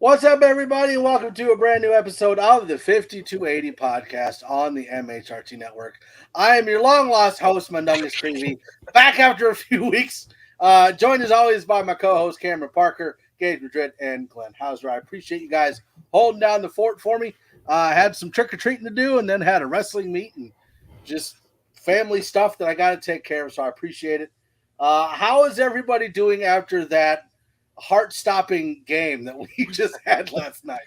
What's up, everybody? Welcome to a brand new episode of the 5280 podcast on the MHRT network. I am your long-lost host, Mundungus Creevy, back after a few weeks. Joined as always by my co-host, Cameron Parker, Gage Madrid, and Glenn Hauser. I appreciate you guys holding down the fort for me. I had some trick-or-treating to do and then had a wrestling meet and just family stuff that I got to take care of, so I appreciate it. How is everybody doing after that heart-stopping game that we just had last night?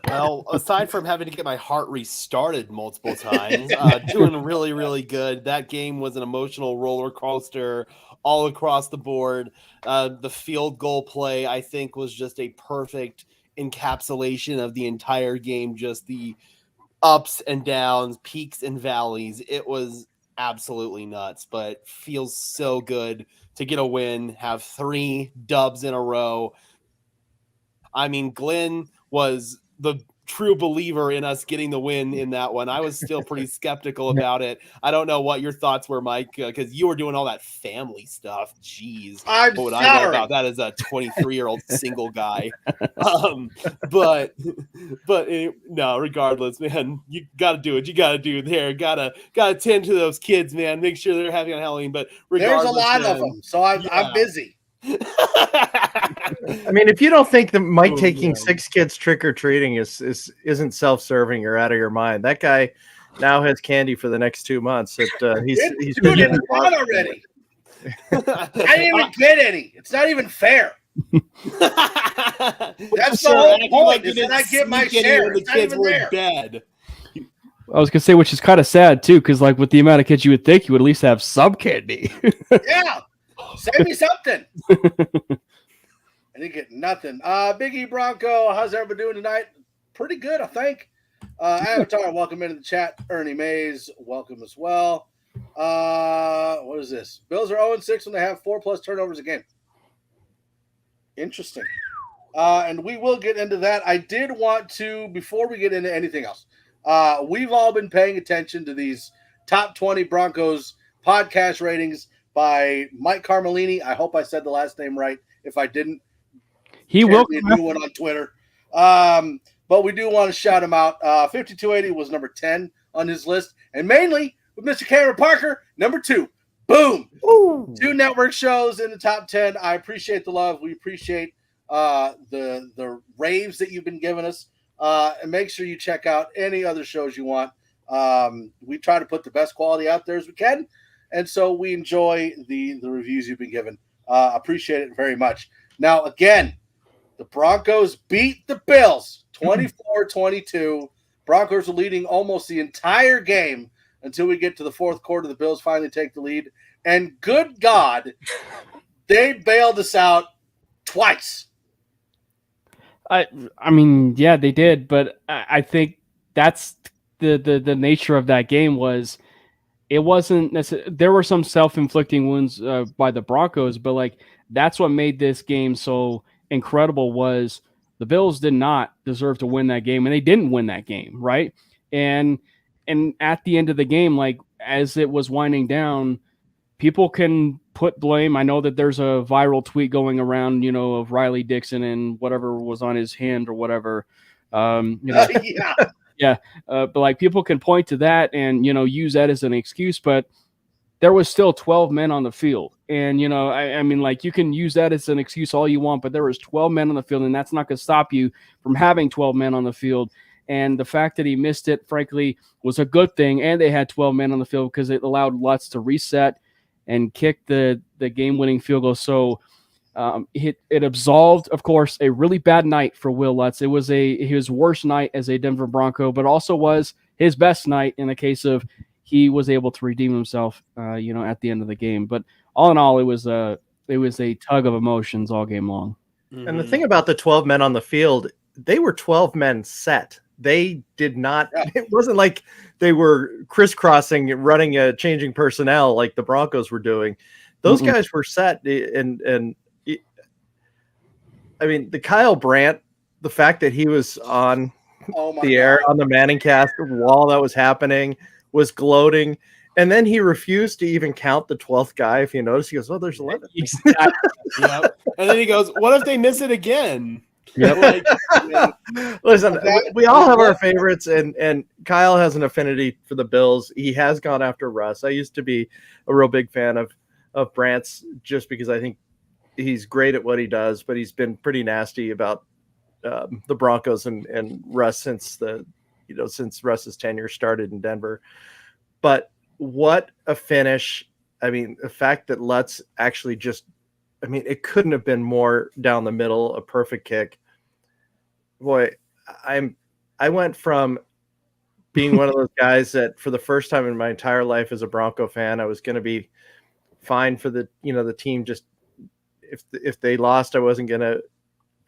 Well, aside from having to get my heart restarted multiple times, doing really, really good. That game was an emotional roller coaster all across the board. The field goal play, I think, was just a perfect encapsulation of the entire game, just the ups and downs, peaks and valleys. It was absolutely nuts, but feels so good to get a win, have 3 dubs in a row. I mean, Glenn was the true believer in us getting the win in that one. I was still pretty skeptical about it. I don't know what your thoughts were, Mike, because you were doing all that family stuff. Jeez. I'm what sorry. I know about that as a 23-year-old single guy. But no, regardless, man, you got to do what you got to do there. Got to tend to those kids, man. Make sure they're happy on Halloween. But there's a lot of them, so I'm busy. I mean, if you don't think that Mike taking 6 kids trick-or-treating isn't self-serving or out of your mind, that guy now has candy for the next 2 months. He's dude, it's gone already. I didn't even get any. It's not even fair. That's the whole point. Is that I get my share. The kids were in bed. I was gonna say, which is kind of sad too, because like with the amount of kids you would think, you would at least have some candy. Yeah. Send me something. I didn't get nothing. Biggie Bronco, how's everybody doing tonight? Pretty good, I think. Avatar, welcome into the chat. Ernie Mays, welcome as well. What is this? Bills are 0-6 when they have 4+ turnovers a game. Interesting. And we will get into that. I did want to, before we get into anything else, we've all been paying attention to these top 20 Broncos podcast ratings by Mike Carmelini. I hope I said the last name right. If I didn't, he will be a new one on Twitter. But we do want to shout him out. 5280 was number 10 on his list, and mainly with Mr. Cameron Parker, number 2. Boom! Ooh. 2 network shows in the top 10. I appreciate the love. We appreciate the raves that you've been giving us. And make sure you check out any other shows you want. We try to put the best quality out there as we can. And so we enjoy the reviews you've been given. Appreciate it very much. Now, again, the Broncos beat the Bills 24-22. Broncos are leading almost the entire game until we get to the fourth quarter. The Bills finally take the lead. And good God, they bailed us out twice. I mean, yeah, they did. But I think that's the nature of that game was – it wasn't necessarily, there were some self-inflicting wounds by the Broncos, but like that's what made this game so incredible was the Bills did not deserve to win that game, and they didn't win that game, right? And at the end of the game, like as it was winding down, people can put blame. I know that there's a viral tweet going around, of Riley Dixon and whatever was on his hand or whatever. Yeah. Yeah, but like people can point to that and, use that as an excuse, but there was still 12 men on the field. And, I mean, like you can use that as an excuse all you want, but there was 12 men on the field, and that's not going to stop you from having 12 men on the field. And the fact that he missed it, frankly, was a good thing. And they had 12 men on the field because it allowed Lutz to reset and kick the game-winning field goal. So it absolved, of course, a really bad night for Will Lutz. It was his worst night as a Denver Bronco, but also was his best night in the case of he was able to redeem himself, at the end of the game. But all in all, it was a tug of emotions all game long. And the thing about the 12 men on the field, they were 12 men set. They did not. It wasn't like they were crisscrossing, running changing personnel like the Broncos were doing. Those guys were set, and I mean, the Kyle Brandt, the fact that he was on the air on the Manning cast while that was happening was gloating. And then he refused to even count the 12th guy. If you notice, he goes, "Oh, there's 11." Yep. And then he goes, "What if they miss it again?" Yep. Like, man, Listen, that- we all have our favorites, and Kyle has an affinity for the Bills. He has gone after Russ. I used to be a real big fan of Brant's just because I think he's great at what he does, but he's been pretty nasty about the Broncos and Russ since Russ's tenure started in Denver. But what a finish. I mean, the fact that Lutz actually it couldn't have been more down the middle, a perfect kick. Boy, I went from being one of those guys that for the first time in my entire life as a Bronco fan, I was going to be fine for the team. Just if they lost, I wasn't going to,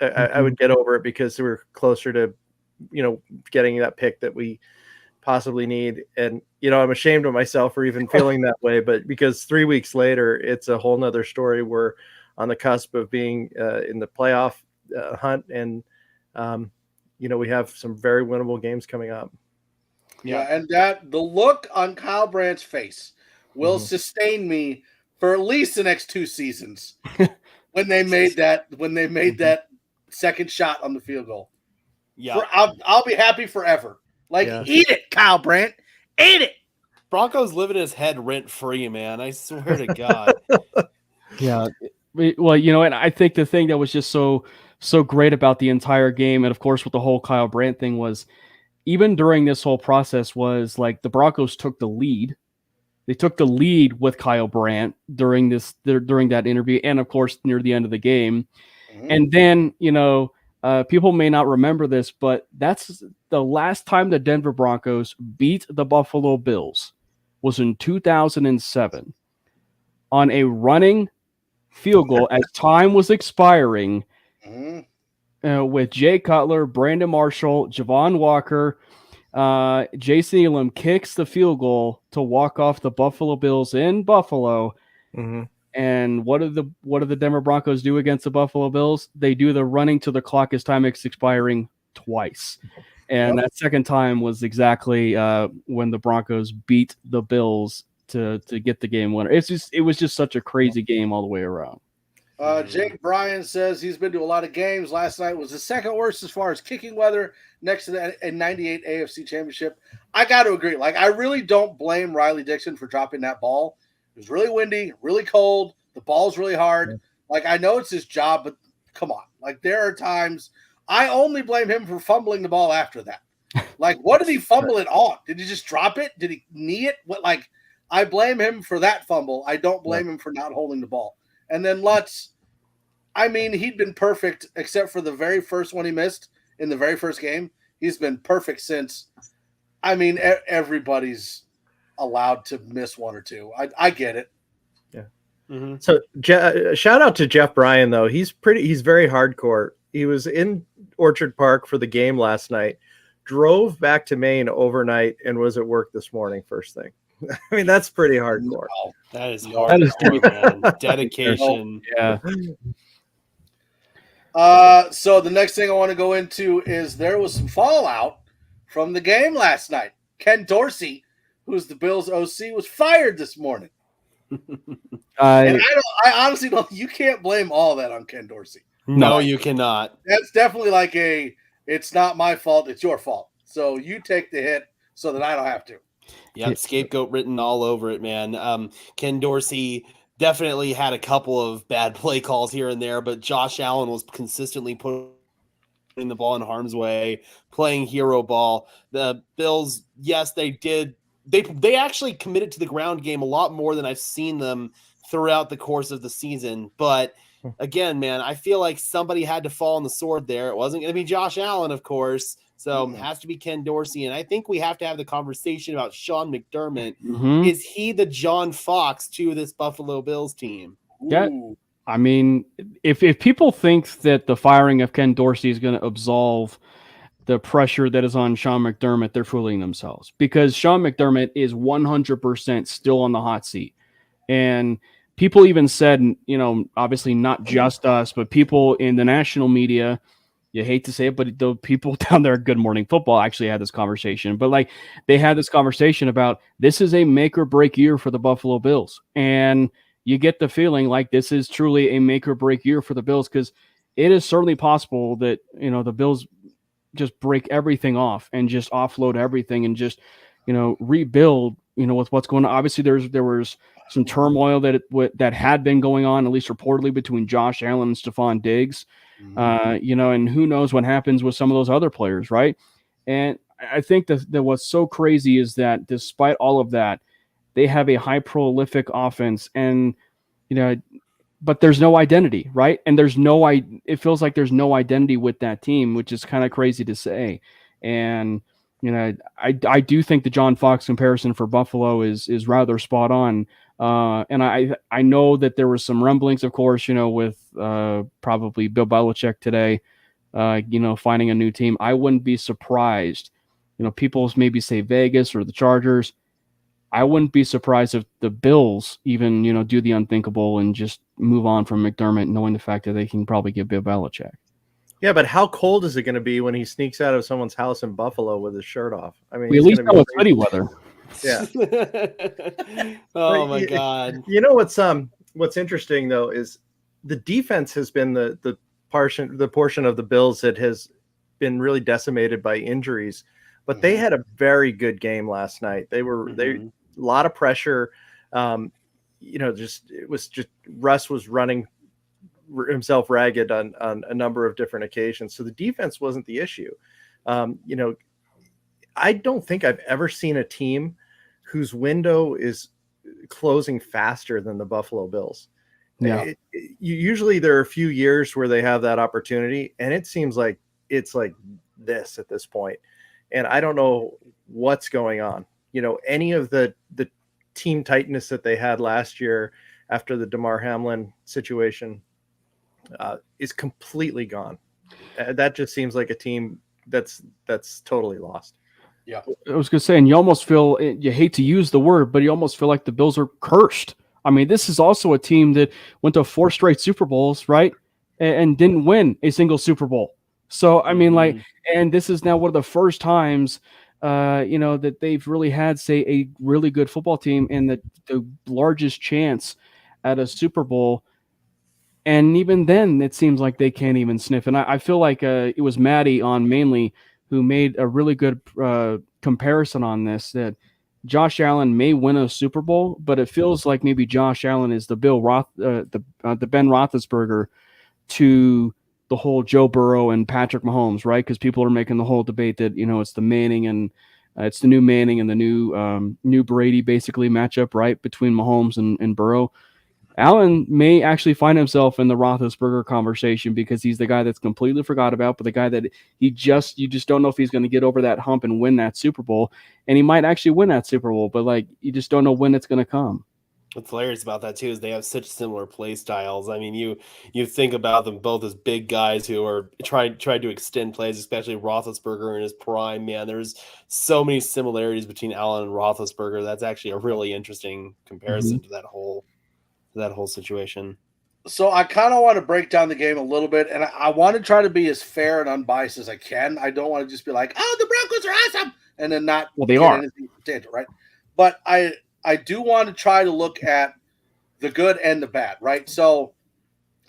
I would get over it because we were closer to, getting that pick that we possibly need. And, I'm ashamed of myself for even feeling that way, but because 3 weeks later, it's a whole nother story. We're on the cusp of being in the playoff hunt. And, we have some very winnable games coming up. Yeah, and the look on Kyle Brandt's face will sustain me for at least the next 2 seasons when they made that second shot on the field goal. Yeah, I'll be happy forever. Eat it, Kyle Brandt. Eat it. Broncos live in his head rent free, man. I swear to God. Yeah. Well, and I think the thing that was just so great about the entire game, and of course with the whole Kyle Brandt thing, was even during this whole process was like the Broncos took the lead. They took the lead with Kyle Brandt during that interview, and of course near the end of the game. Mm-hmm. And then, people may not remember this, but that's the last time the Denver Broncos beat the Buffalo Bills was in 2007 on a running field goal as time was expiring, with Jay Cutler, Brandon Marshall, Javon Walker, Jason Elam kicks the field goal to walk off the Buffalo Bills in Buffalo. Mm-hmm. And what do the Denver Broncos do against the Buffalo Bills? They do the running to the clock as time is expiring twice. And that second time was exactly when the Broncos beat the Bills to get the game winner. It was just such a crazy game all the way around. Jake Bryan says he's been to a lot of games. Last night was the second worst as far as kicking weather next to the 98 AFC Championship. I got to agree. I really don't blame Riley Dixon for dropping that ball. It was really windy, really cold. The ball's really hard. I know it's his job, but come on. There are times I only blame him for fumbling the ball after that. What did he fumble it on? Did he just drop it? Did he knee it? I blame him for that fumble. I don't blame him for not holding the ball. And then Lutz, he'd been perfect except for the very first one he missed in the very first game. He's been perfect since. Everybody's allowed to miss one or two. I get it. Yeah. Mm-hmm. So shout out to Jeff Bryan though. He's very hardcore. He was in Orchard Park for the game last night, drove back to Maine overnight, and was at work this morning first thing. That's pretty hardcore. Wow. That is hardcore, man. Dedication. Yeah. So the next thing I want to go into is there was some fallout from the game last night. Ken Dorsey, who's the Bills OC, was fired this morning. And I honestly don't. You can't blame all that on Ken Dorsey. No, you cannot. That's definitely it's not my fault, it's your fault. So you take the hit so that I don't have to. Yep, scapegoat written all over it, man. Ken Dorsey definitely had a couple of bad play calls here and there, but Josh Allen was consistently putting the ball in harm's way, playing hero ball. The Bills, yes, they did. They actually committed to the ground game a lot more than I've seen them throughout the course of the season. But again, man, I feel like somebody had to fall on the sword there. It wasn't going to be Josh Allen, of course. So it has to be Ken Dorsey. And I think we have to have the conversation about Sean McDermott. Mm-hmm. Is he the John Fox to this Buffalo Bills team? Yeah. If people think that the firing of Ken Dorsey is going to absolve the pressure that is on Sean McDermott, they're fooling themselves, because Sean McDermott is 100% still on the hot seat. And people even said, obviously not just us, but people in the national media, you hate to say it, but the people down there at Good Morning Football actually had this conversation. But they had this conversation about this is a make or break year for the Buffalo Bills. And you get the feeling like this is truly a make or break year for the Bills, because it is certainly possible that, the Bills just break everything off and just offload everything and just, rebuild, with what's going on. Obviously there was some turmoil that had been going on, at least reportedly, between Josh Allen and Stephon Diggs, and who knows what happens with some of those other players. Right. And I think that what's so crazy is that despite all of that, they have a high prolific offense, and, but there's no identity, right? And it feels like there's no identity with that team, which is kind of crazy to say. And, I do think the John Fox comparison for Buffalo is rather spot on. And I know that there were some rumblings, of course, with probably Bill Belichick today, finding a new team. I wouldn't be surprised. People maybe say Vegas or the Chargers. I wouldn't be surprised if the Bills even, do the unthinkable and just move on from McDermott, knowing the fact that they can probably get Bill Belichick. Yeah, but how cold is it going to be when he sneaks out of someone's house in Buffalo with his shirt off? I mean, we at least know it's hoodie weather. Yeah. Oh my God. What's interesting though is the defense has been the portion of the Bills that has been really decimated by injuries, but they had a very good game last night. They a lot of pressure. Russ was running himself ragged on a number of different occasions. So the defense wasn't the issue. I don't think I've ever seen a team whose window is closing faster than the Buffalo Bills. Yeah. Usually there are a few years where they have that opportunity, and it seems like it's like this at this point. And I don't know what's going on. Any of the team tightness that they had last year after the DeMar Hamlin situation is completely gone. That just seems like a team that's totally lost. Yeah, I was going to say, and you almost feel, you hate to use the word, but you almost feel like the Bills are cursed. I mean, this is also a team that went to 4 straight Super Bowls, right? And didn't win a single Super Bowl. So, I mean, and this is now one of the first times, that they've really had, say, a really good football team and the largest chance at a Super Bowl. And even then, it seems like they can't even sniff. And I feel like it was Maddie on Mainly who made a really good comparison on this, that Josh Allen may win a Super Bowl, but it feels like maybe Josh Allen is the the Ben Roethlisberger to the whole Joe Burrow and Patrick Mahomes, right? Because people are making the whole debate that, it's the Manning and it's the new Manning and the new Brady basically matchup, right, between Mahomes and Burrow. Allen may actually find himself in the Roethlisberger conversation because he's the guy that's completely forgot about, but the guy that you just don't know if he's going to get over that hump and win that Super Bowl. And he might actually win that Super Bowl, but you just don't know when it's going to come. What's hilarious about that too is they have such similar play styles. I mean, you think about them both as big guys who are trying to extend plays, especially Roethlisberger in his prime. Man, there's so many similarities between Allen and Roethlisberger. That's actually a really interesting comparison to that whole situation. So I kind of want to break down the game a little bit, and I want to try to be as fair and unbiased as I can. I don't want to just be like, "Oh, the Broncos are awesome," and then not they are anything tangent, right? But I do want to try to look at the good and the bad, right? So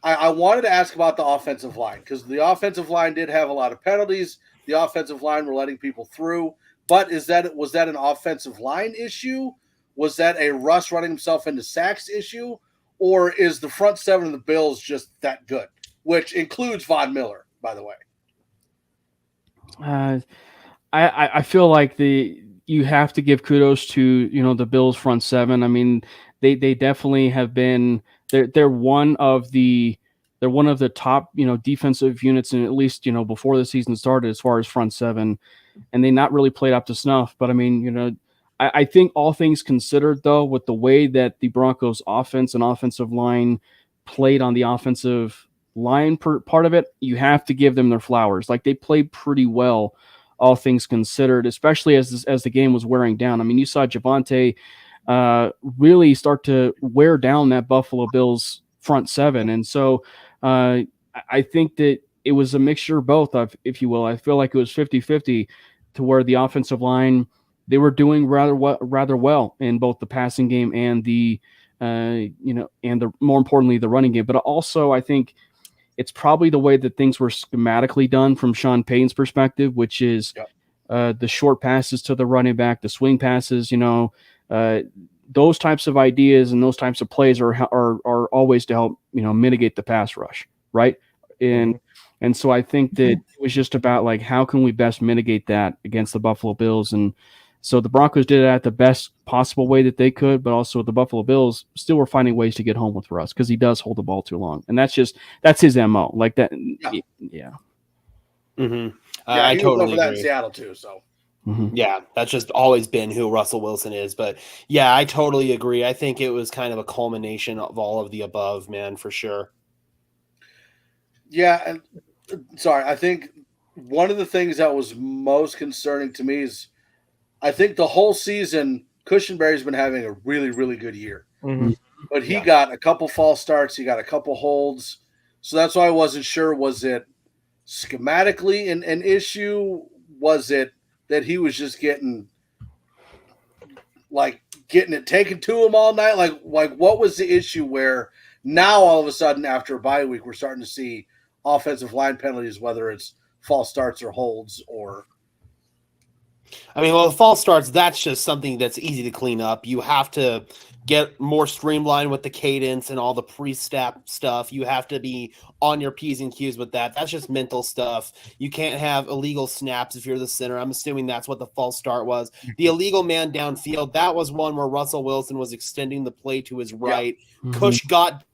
I wanted to ask about the offensive line, because the offensive line did have a lot of penalties. The offensive line were letting people through, but was that an offensive line issue? Was that a Russ running himself into sacks issue? Or is the front seven of the Bills just that good, which includes Von Miller, by the way? I feel like you have to give kudos to the Bills front seven. I mean, they definitely have been. They're one of the top defensive units, and at least before the season started as far as front seven, and they not really played up to snuff. But I mean, I think all things considered, though, with the way that the Broncos offense and offensive line played on the offensive line part of it, you have to give them their flowers. Like, they played pretty well, all things considered, especially as the game was wearing down. I mean, you saw Javonte really start to wear down that Buffalo Bills front seven. And so I think that it was a mixture of both, if you will. I feel like it was 50-50 to where the offensive line, they were doing rather well in both the passing game and the more importantly, the running game. But also, I think it's probably the way that things were schematically done from Sean Payton's perspective, which is the short passes to the running back, the swing passes, those types of ideas and those types of plays are always to help, mitigate the pass rush. Right. And so I think that it was just about like, how can we best mitigate that against the Buffalo Bills? And so the Broncos did it at the best possible way that they could, but also the Buffalo Bills still were finding ways to get home with Russ because he does hold the ball too long. And that's his MO like that. Yeah. Mm-hmm. I totally agree. That in agree. Seattle too. So. Yeah, that's just always been who Russell Wilson is. But yeah, I totally agree. I think it was kind of a culmination of all of the above, man, for sure. Yeah, and sorry, I think one of the things that was most concerning to me is I think the whole season, Cushenberry's been having a really, really good year. But he got a couple false starts, he got a couple holds. So that's why I wasn't sure, was it schematically an issue? Was it that he was just getting it taken to him all night? Like what was the issue where now all of a sudden after a bye week we're starting to see offensive line penalties, whether it's false starts or holds or the false starts, that's just something that's easy to clean up. You have to get more streamlined with the cadence and all the pre-snap stuff. You have to be on your P's and Q's with that. That's just mental stuff. You can't have illegal snaps if you're the center. I'm assuming that's what the false start was. The illegal man downfield, that was one where Russell Wilson was extending the play to his right. Cush got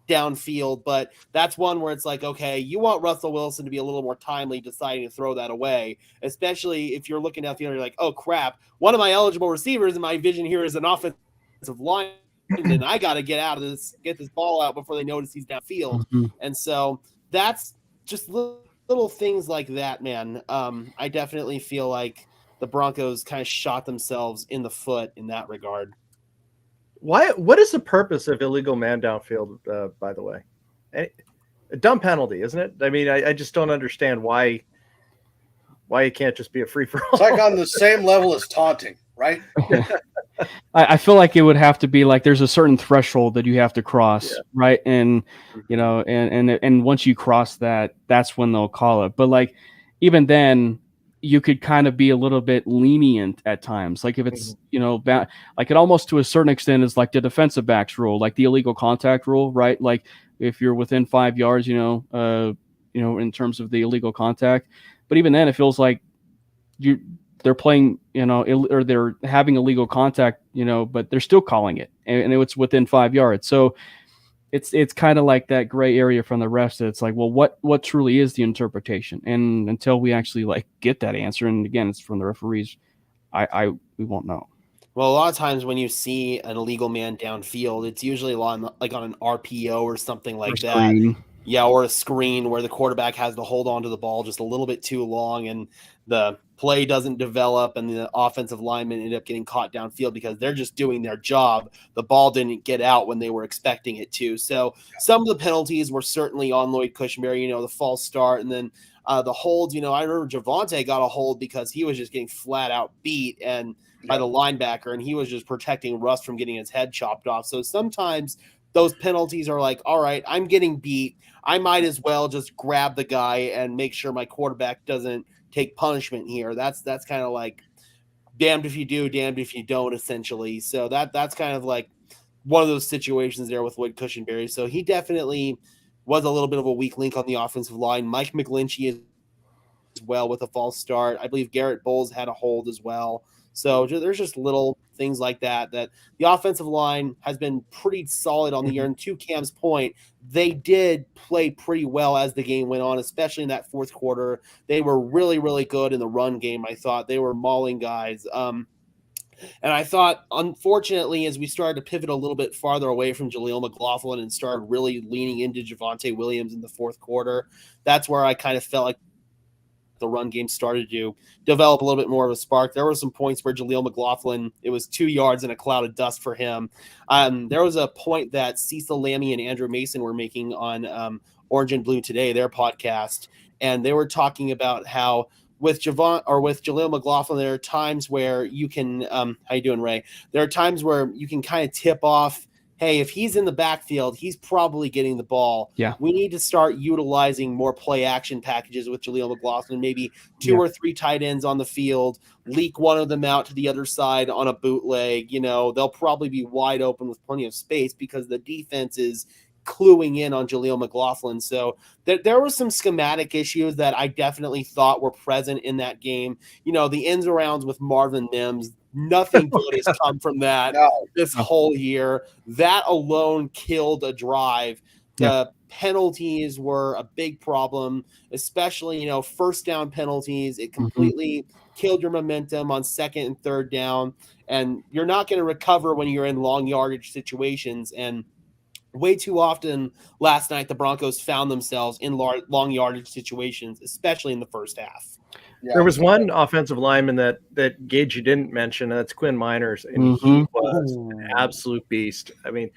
downfield, but that's one where it's like, okay, you want Russell Wilson to be a little more timely deciding to throw that away, especially if you're looking downfield and you're like, oh crap, one of my eligible receivers in my vision here is an offensive line, and I got to get this ball out before they notice he's downfield. And so that's just little things like that, man. I definitely feel like the Broncos kind of shot themselves in the foot in that regard. What is the purpose of illegal man downfield, by the way? A dumb penalty, isn't it? I mean, I just don't understand why it can't just be a free-for-all. It's like on the same level as taunting, right? I feel like it would have to be like there's a certain threshold that you have to cross, right? And and once you cross that, that's when they'll call it. But like even then, you could kind of be a little bit lenient at times. Like if it's like it almost to a certain extent is like the defensive backs rule, like the illegal contact rule, right? Like if you're within 5 yards, in terms of the illegal contact. But even then, it feels like they're playing, or they're having illegal contact, but they're still calling it, and it's within 5 yards. So it's kind of like that gray area from the refs. That it's like, well, what truly is the interpretation? And until we actually get that answer, and again, it's from the referees, we won't know. Well, a lot of times when you see an illegal man downfield, it's usually on an RPO or something like that. Screen. Yeah, or a screen where the quarterback has to hold on to the ball just a little bit too long, and the play doesn't develop, and the offensive linemen end up getting caught downfield because they're just doing their job. The ball didn't get out when they were expecting it to. So some of the penalties were certainly on Lloyd Cushenberry, the false start, and then the holds. I remember Javonte got a hold because he was just getting flat out beat and by the linebacker, and he was just protecting Russ from getting his head chopped off. So sometimes those penalties are like, all right, I'm getting beat. I might as well just grab the guy and make sure my quarterback doesn't take punishment here. That's kind of like damned if you do, damned if you don't, essentially. So that's kind of like one of those situations there with Lloyd Cushenberry. So he definitely was a little bit of a weak link on the offensive line. Mike McGlinchey as well with a false start. I believe Garrett Bowles had a hold as well. So there's just little things like that the offensive line has been pretty solid on the year. And to Cam's point, they did play pretty well as the game went on, especially in that fourth quarter. They were really, really good in the run game. I thought they were mauling guys. And I thought, unfortunately, as we started to pivot a little bit farther away from Jaleel McLaughlin and started really leaning into Javonte Williams in the fourth quarter, that's where I kind of felt like the run game started to develop a little bit more of a spark. There were some points where Jaleel McLaughlin, it was 2 yards in a cloud of dust for him. There was a point that Cecil Lammy and Andrew Mason were making on Orange and Blue Today, their podcast, and they were talking about how with Jaleel McLaughlin, there are times where you can how you doing, Ray? There are times where you can kind of tip off hey, if he's in the backfield, he's probably getting the ball. Yeah. We need to start utilizing more play action packages with Jaleel McLaughlin, maybe 2 or 3 tight ends on the field, leak one of them out to the other side on a bootleg. They'll probably be wide open with plenty of space because the defense is cluing in on Jaleel McLaughlin. So there were some schematic issues that I definitely thought were present in that game. The ins and rounds with Marvin Mims, nothing good has come from that this whole year. That alone killed a drive. The penalties were a big problem, especially, first down penalties. It completely killed your momentum on second and third down, and you're not going to recover when you're in long yardage situations. And way too often last night, the Broncos found themselves in long yardage situations, especially in the first half. Yeah. There was one offensive lineman that Gage you didn't mention, and that's Quinn Miners, and he was an absolute beast. I mean,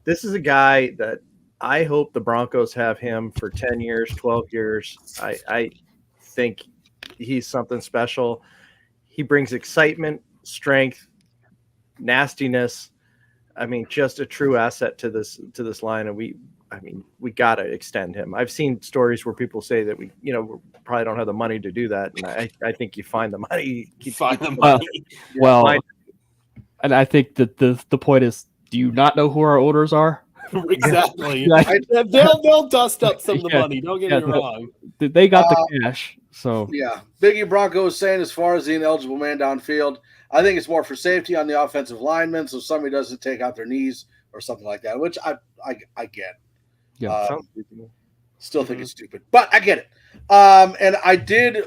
this is a guy that I hope the Broncos have him for 10 years, 12 years. I think he's something special. He brings excitement, strength, nastiness. I mean, just a true asset to this line, and we got to extend him. I've seen stories where people say that we probably don't have the money to do that, and I think you find the money. Well, and I think that the point is, do you not know who our owners are? Exactly. They'll dust up some of the money. Don't get me wrong. They got the cash. So Biggie Bronco is saying, as far as the ineligible man downfield, I think it's more for safety on the offensive linemen, so somebody doesn't take out their knees or something like that, which I get. Yeah, still think it's stupid, but I get it. And I did.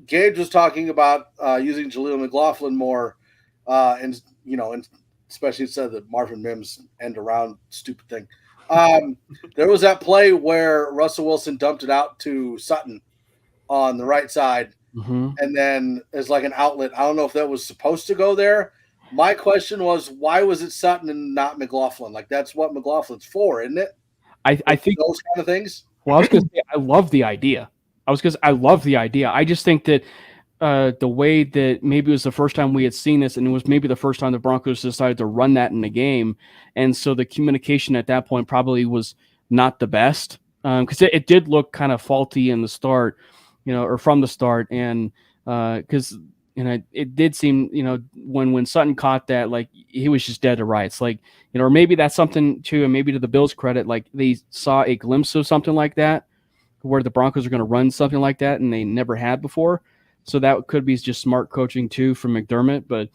Gage was talking about using Jaleel McLaughlin more, and especially instead of the Marvin Mims end around stupid thing. There was that play where Russell Wilson dumped it out to Sutton on the right side, and then as like an outlet. I don't know if that was supposed to go there. My question was, why was it Sutton and not McLaughlin? Like, that's what McLaughlin's for, isn't it? I think those kind of things. Well, I was going to say, I love the idea. I just think that the way that maybe it was the first time we had seen this, and it was maybe the first time the Broncos decided to run that in the game, and so the communication at that point probably was not the best, because it did look kind of faulty in the start, or from the start, and because it did seem, when Sutton caught that, like, he was just dead to rights, like, or maybe that's something too, and maybe to the Bills' credit, like, they saw a glimpse of something like that, where the Broncos are going to run something like that, and they never had before. So that could be just smart coaching too from McDermott. But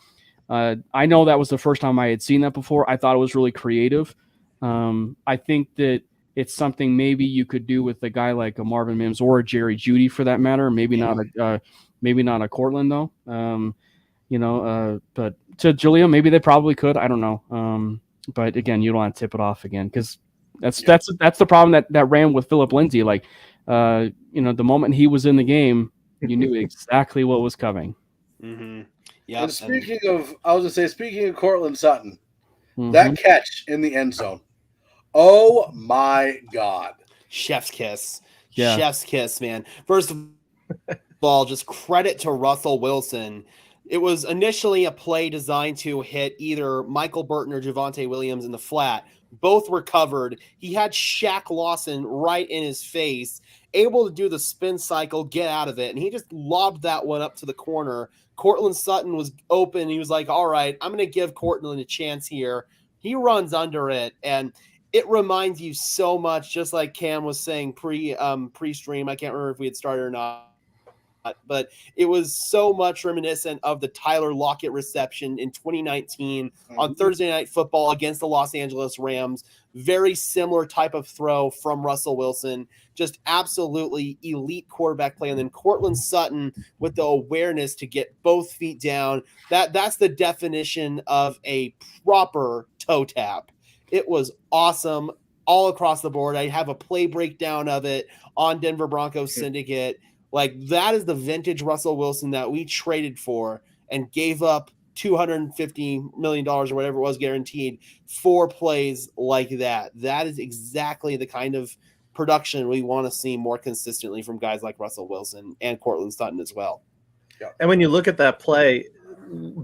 I know that was the first time I had seen that before. I thought it was really creative. I think that it's something maybe you could do with a guy like a Marvin Mims or a Jerry Jeudy for that matter. Maybe not a Courtland though. But to Jaleel, maybe they probably could. I don't know. But again, you don't want to tip it off again, because that's the problem that ran with Philip Lindsay. Like, the moment he was in the game, you knew exactly what was coming. Yeah. And speaking of Courtland Sutton, that catch in the end zone. Oh my God. Chef's kiss. Yeah. Chef's kiss, man. First of all, just credit to Russell Wilson. It was initially a play designed to hit either Michael Burton or Javonte Williams in the flat. Both were covered. He had Shaq Lawson right in his face, able to do the spin cycle, get out of it, and he just lobbed that one up to the corner. Courtland Sutton was open. He was like, all right, I'm going to give Courtland a chance here. He runs under it, and it reminds you so much, just like Cam was saying pre-stream. I can't remember if we had started or not, but it was so much reminiscent of the Tyler Lockett reception in 2019 on Thursday Night Football against the Los Angeles Rams. Very similar type of throw from Russell Wilson, just absolutely elite quarterback play. And then Courtland Sutton with the awareness to get both feet down. That's the definition of a proper toe tap. It was awesome all across the board. I have a play breakdown of it on Denver Broncos Syndicate. Like, that is the vintage Russell Wilson that we traded for and gave up $250 million or whatever it was guaranteed for plays like that. That is exactly the kind of production we want to see more consistently from guys like Russell Wilson and Courtland Sutton as well. And when you look at that play,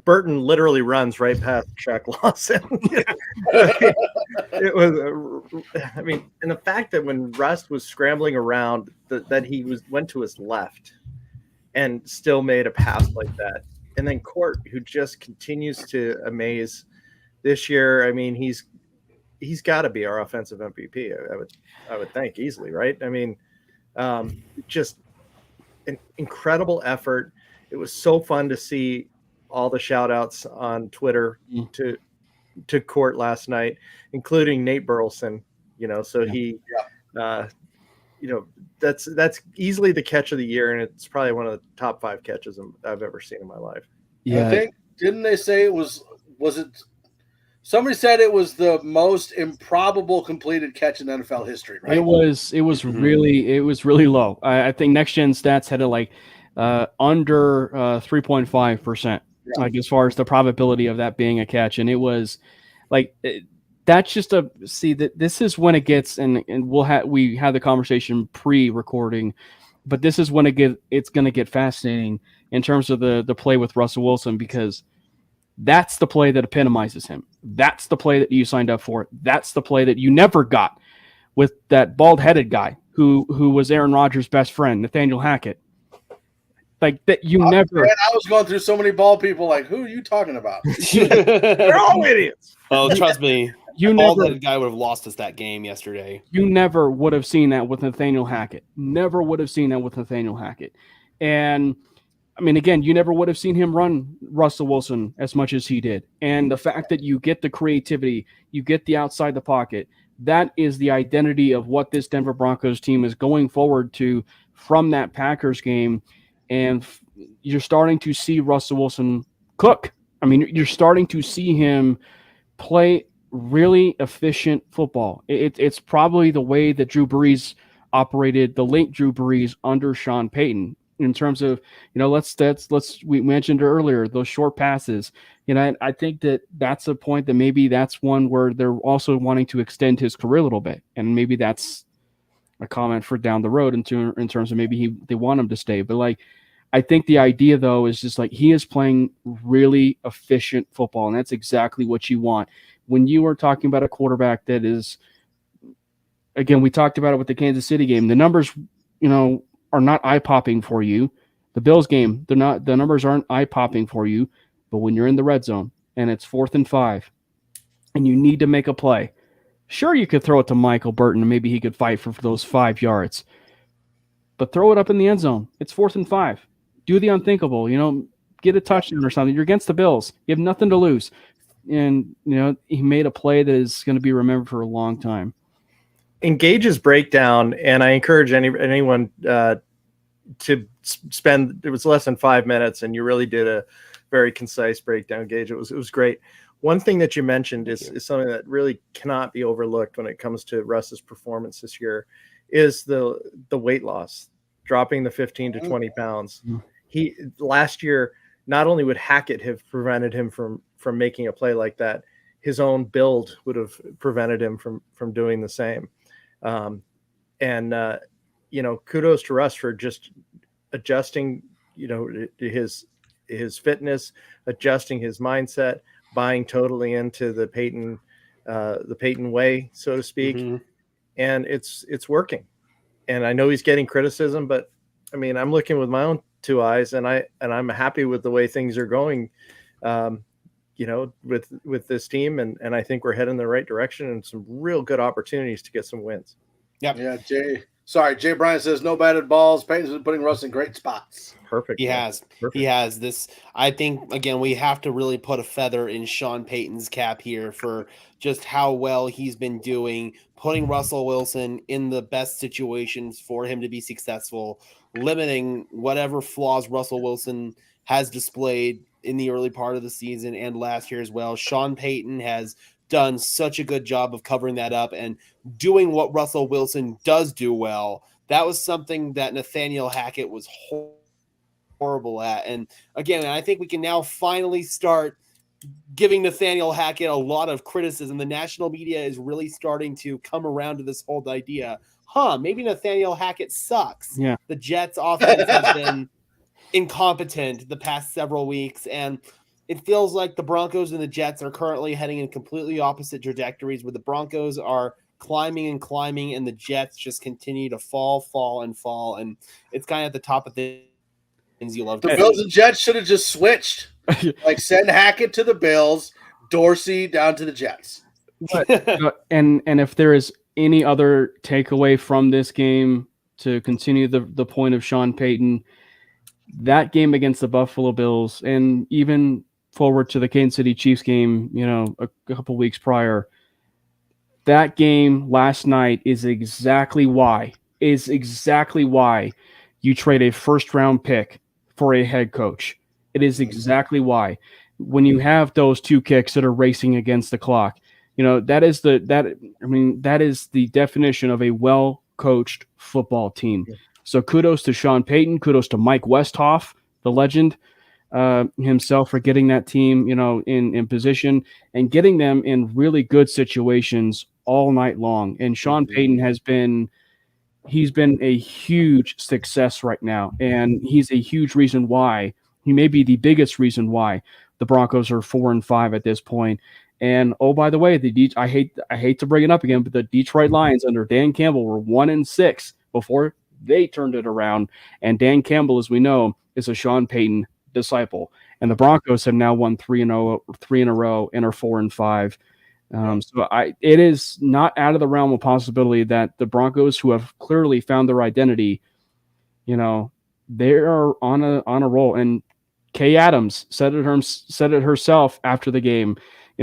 Burton literally runs right past Chuck Lawson. It was, I mean, and the fact that when Rust was scrambling around, that he went to his left and still made a pass like that. And then Court, who just continues to amaze this year. I mean, he's got to be our offensive MVP. I would think easily, right? I mean, just an incredible effort. It was so fun to see all the shout outs on Twitter to Court last night, including Nate Burleson, so he, that's easily the catch of the year. And it's probably one of the top 5 catches I've ever seen in my life. Yeah. I think, didn't they say was it, somebody said it was the most improbable completed catch in NFL history, right? It was really low. I think Next Gen Stats had it like under 3.5%, like as far as the probability of that being a catch. And it was like, that's just that this is when it gets, and we had the conversation pre-recording, but this is when it's going to get fascinating in terms of the play with Russell Wilson, because that's the play that epitomizes him. That's the play that you signed up for. That's the play that you never got with that bald-headed guy who was Aaron Rodgers' best friend, Nathaniel Hackett. Like that, you never. Man, I was going through so many ball people. Like, who are you talking about? They're all idiots. Oh, trust me. That guy would have lost us that game yesterday. You never would have seen that with Nathaniel Hackett. Never would have seen that with Nathaniel Hackett. And I mean, again, you never would have seen him run Russell Wilson as much as he did. And the fact that you get the creativity, you get the outside the pocket, that is the identity of what this Denver Broncos team is going forward to from that Packers game. And you're starting to see Russell Wilson cook. I mean, you're starting to see him play really efficient football. It's probably the way that Drew Brees operated, the late Drew Brees under Sean Payton, in terms of, we mentioned earlier, those short passes. I think that's a point that maybe that's one where they're also wanting to extend his career a little bit. And maybe that's a comment for down the road in terms of maybe they want him to stay. But like, I think the idea though is just like, he is playing really efficient football, and that's exactly what you want. When you are talking about a quarterback that is, again, we talked about it with the Kansas City game, the numbers, are not eye-popping for you. The Bills game, the numbers aren't eye-popping for you, but when you're in the red zone and it's 4th and 5 and you need to make a play, sure, you could throw it to Michael Burton and maybe he could fight for those 5 yards, but throw it up in the end zone. It's 4th and 5. Do the unthinkable, get a touchdown or something. You're against the Bills. You have nothing to lose. And, he made a play that is going to be remembered for a long time. Engage's breakdown, and I encourage anyone to spend, it was less than 5 minutes, and you really did a very concise breakdown, Gage. It was great. One thing that you mentioned is something that really cannot be overlooked when it comes to Russ's performance this year is the weight loss, dropping the 15 to 20 pounds. He last year, not only would Hackett have prevented him from making a play like that, his own build would have prevented him from doing the same. Kudos to Russ for just adjusting, his fitness, adjusting his mindset, buying totally into the Peyton way, so to speak. Mm-hmm. And it's working. And I know he's getting criticism, but I mean, I'm looking with my own 2 eyes, and I'm happy with the way things are going, with this team. And I think we're heading in the right direction and some real good opportunities to get some wins. Yep. Yeah. Jay Bryant says no batted balls. Peyton's been putting Russ in great spots. Perfect. He has. Perfect. He has this. I think, again, we have to really put a feather in Sean Payton's cap here for just how well he's been doing, putting Russell Wilson in the best situations for him to be successful, limiting whatever flaws Russell Wilson has displayed in the early part of the season and last year as well. Sean Payton has done such a good job of covering that up and doing what Russell Wilson does do well. That was something that Nathaniel Hackett was horrible at. And again, I think we can now finally start giving Nathaniel Hackett a lot of criticism. The national media is really starting to come around to this whole idea. Maybe Nathaniel Hackett sucks. Yeah. The Jets offense has been incompetent the past several weeks. And it feels like the Broncos and the Jets are currently heading in completely opposite trajectories, where the Broncos are climbing and climbing, and the Jets just continue to fall, and it's kind of at the top of things you love. The Bills and Jets should have just switched. Like send Hackett to the Bills, Dorsey down to the Jets. And if there is any other takeaway from this game to continue the point of Sean Payton, that game against the Buffalo Bills, and even forward to the Kansas City Chiefs game, a couple weeks prior, that game last night is exactly why you trade a first-round pick for a head coach. It is exactly why. When you have those two kicks that are racing against the clock, that is the definition of a well-coached football team. Yeah. So kudos to Sean Payton, kudos to Mike Westhoff, the legend himself, for getting that team, in position and getting them in really good situations all night long. And Sean Payton he's been a huge success right now, and he's a huge reason why. He may be the biggest reason why the Broncos are 4-5 at this point. And oh, by the way, I hate to bring it up again, but the Detroit Lions under Dan Campbell were 1-6 before they turned it around. And Dan Campbell, as we know, is a Sean Payton disciple. And the Broncos have now won 3 in a row and are 4-5. So it is not out of the realm of possibility that the Broncos, who have clearly found their identity, they are on a roll. And Kay Adams said it herself after the game.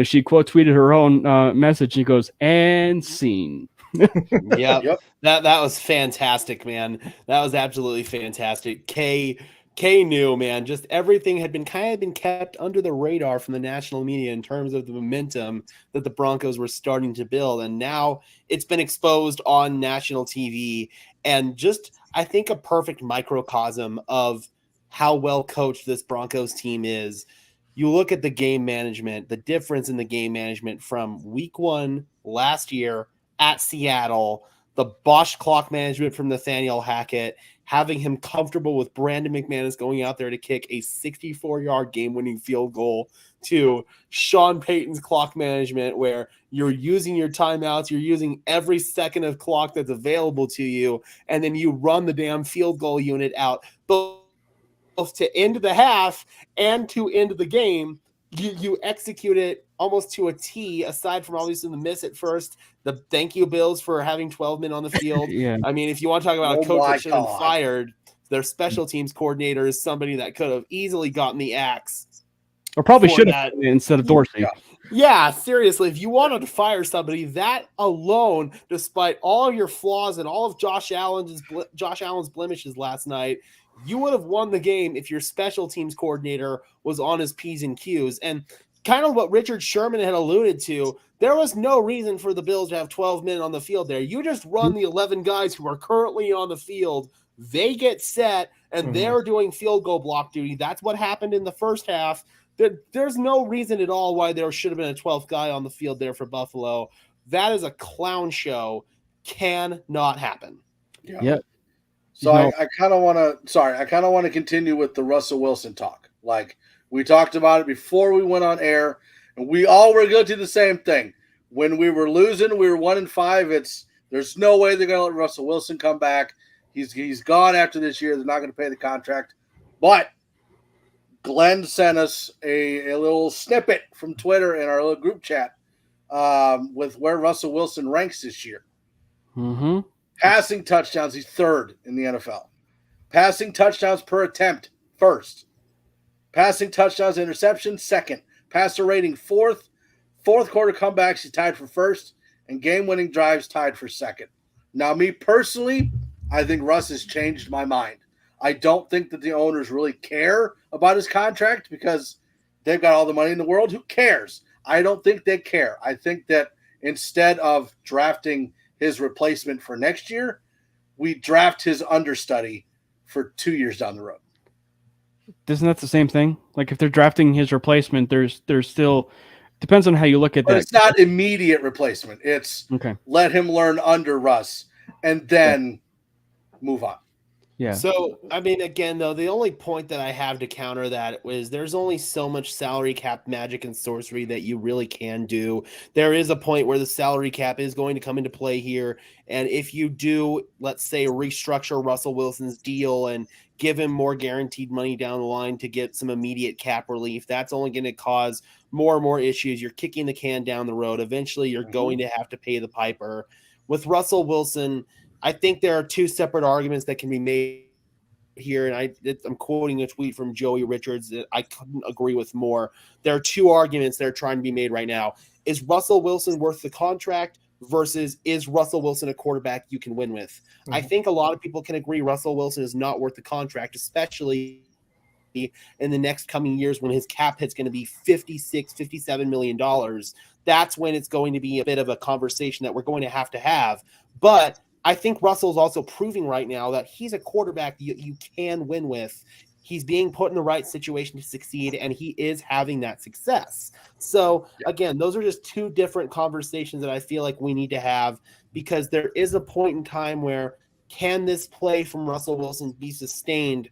She quote tweeted her own message. She goes, "And scene." Yep. That was fantastic, man. That was absolutely fantastic. Kay knew, man, just everything had been kept under the radar from the national media in terms of the momentum that the Broncos were starting to build. And now it's been exposed on national TV, and just, I think, a perfect microcosm of how well coached this Broncos team is. You look at the game management, the difference in the game management from week 1 last year at Seattle, the Bosch clock management from Nathaniel Hackett, having him comfortable with Brandon McManus going out there to kick a 64-yard game-winning field goal, to Sean Payton's clock management, where you're using your timeouts, you're using every second of clock that's available to you, and then you run the damn field goal unit out, both to end the half and to end the game. You execute it almost to a T, aside from obviously the miss at first. The thank you, Bills, for having 12 men on the field. Yeah. I mean, if you want to talk about a coach that should have been fired, their special teams coordinator is somebody that could have easily gotten the axe. Or probably should have instead of Dorsey. Yeah, seriously, if you wanted to fire somebody, that alone, despite all of your flaws and all of Josh Allen's blemishes last night, you would have won the game if your special teams coordinator was on his P's and Q's. And kind of what Richard Sherman had alluded to, there was no reason for the Bills to have 12 men on the field there. You just run the 11 guys who are currently on the field. They get set, and they're doing field goal block duty. That's what happened in the first half. There's no reason at all why there should have been a 12th guy on the field there for Buffalo. That is a clown show. Cannot happen. Yeah. So I kind of want to continue with the Russell Wilson talk. Like, we talked about it before we went on air, and we all were going to do the same thing. When we were losing, we were 1-5. There's no way they're going to let Russell Wilson come back. He's gone after this year. They're not going to pay the contract. But Glenn sent us a little snippet from Twitter in our little group chat with where Russell Wilson ranks this year. Mm-hmm. Passing touchdowns, he's 3rd in the NFL. Passing touchdowns per attempt, 1st. Passing touchdowns, interceptions, 2nd. Passer rating, 4th. Fourth quarter comebacks, he's tied for 1st. And game-winning drives, tied for 2nd. Now, me personally, I think Russ has changed my mind. I don't think that the owners really care about his contract because they've got all the money in the world. Who cares? I don't think they care. I think that instead of drafting his replacement for next year, we draft his understudy for 2 years down the road. Isn't that the same thing? Like, if they're drafting his replacement, there's still depends on how you look at that. It's not immediate replacement. It's okay. Let him learn under Russ and then move on. Yeah. So, I mean, again, though, the only point that I have to counter that is there's only so much salary cap magic and sorcery that you really can do. There is a point where the salary cap is going to come into play here. And if you do, let's say, restructure Russell Wilson's deal and give him more guaranteed money down the line to get some immediate cap relief, that's only going to cause more and more issues. You're kicking the can down the road. Eventually, you're going to have to pay the piper. With Russell Wilson, I think there are two separate arguments that can be made here, and I'm quoting a tweet from Joey Richards that I couldn't agree with more. There are two arguments that are trying to be made right now. Is Russell Wilson worth the contract versus is Russell Wilson a quarterback you can win with? Mm-hmm. I think a lot of people can agree Russell Wilson is not worth the contract, especially in the next coming years when his cap hit's going to be $57 million. That's when it's going to be a bit of a conversation that we're going to have. But I think Russell's also proving right now that he's a quarterback you can win with. He's being put in the right situation to succeed, and he is having that success. So, again, those are just two different conversations that I feel like we need to have, because there is a point in time where can this play from Russell Wilson be sustained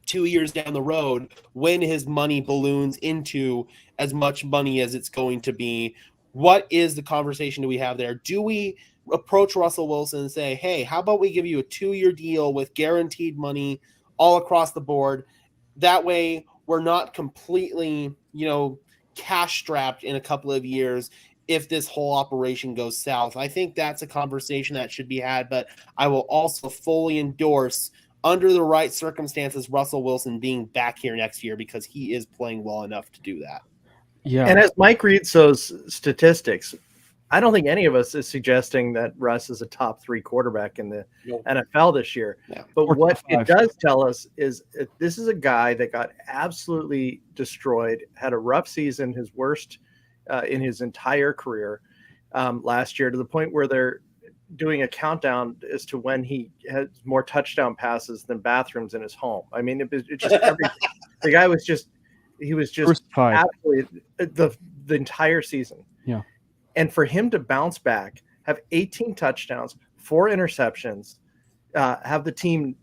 2 years down the road when his money balloons into as much money as it's going to be? What is the conversation do we have there? Do we approach Russell Wilson and say, hey, how about we give you a 2-year deal with guaranteed money all across the board? That way we're not completely, cash strapped in a couple of years if this whole operation goes south. I think that's a conversation that should be had, but I will also fully endorse, under the right circumstances, Russell Wilson being back here next year, because he is playing well enough to do that. Yeah. And as Mike reads those statistics, I don't think any of us is suggesting that Russ is a top 3 quarterback in the NFL this year. Yeah. But what it does tell us is this is a guy that got absolutely destroyed, had a rough season, his worst in his entire career last year, to the point where they're doing a countdown as to when he has more touchdown passes than bathrooms in his home. I mean, it just the guy was just absolutely the entire season. Yeah. And for him to bounce back, have 18 touchdowns, 4 interceptions, have the team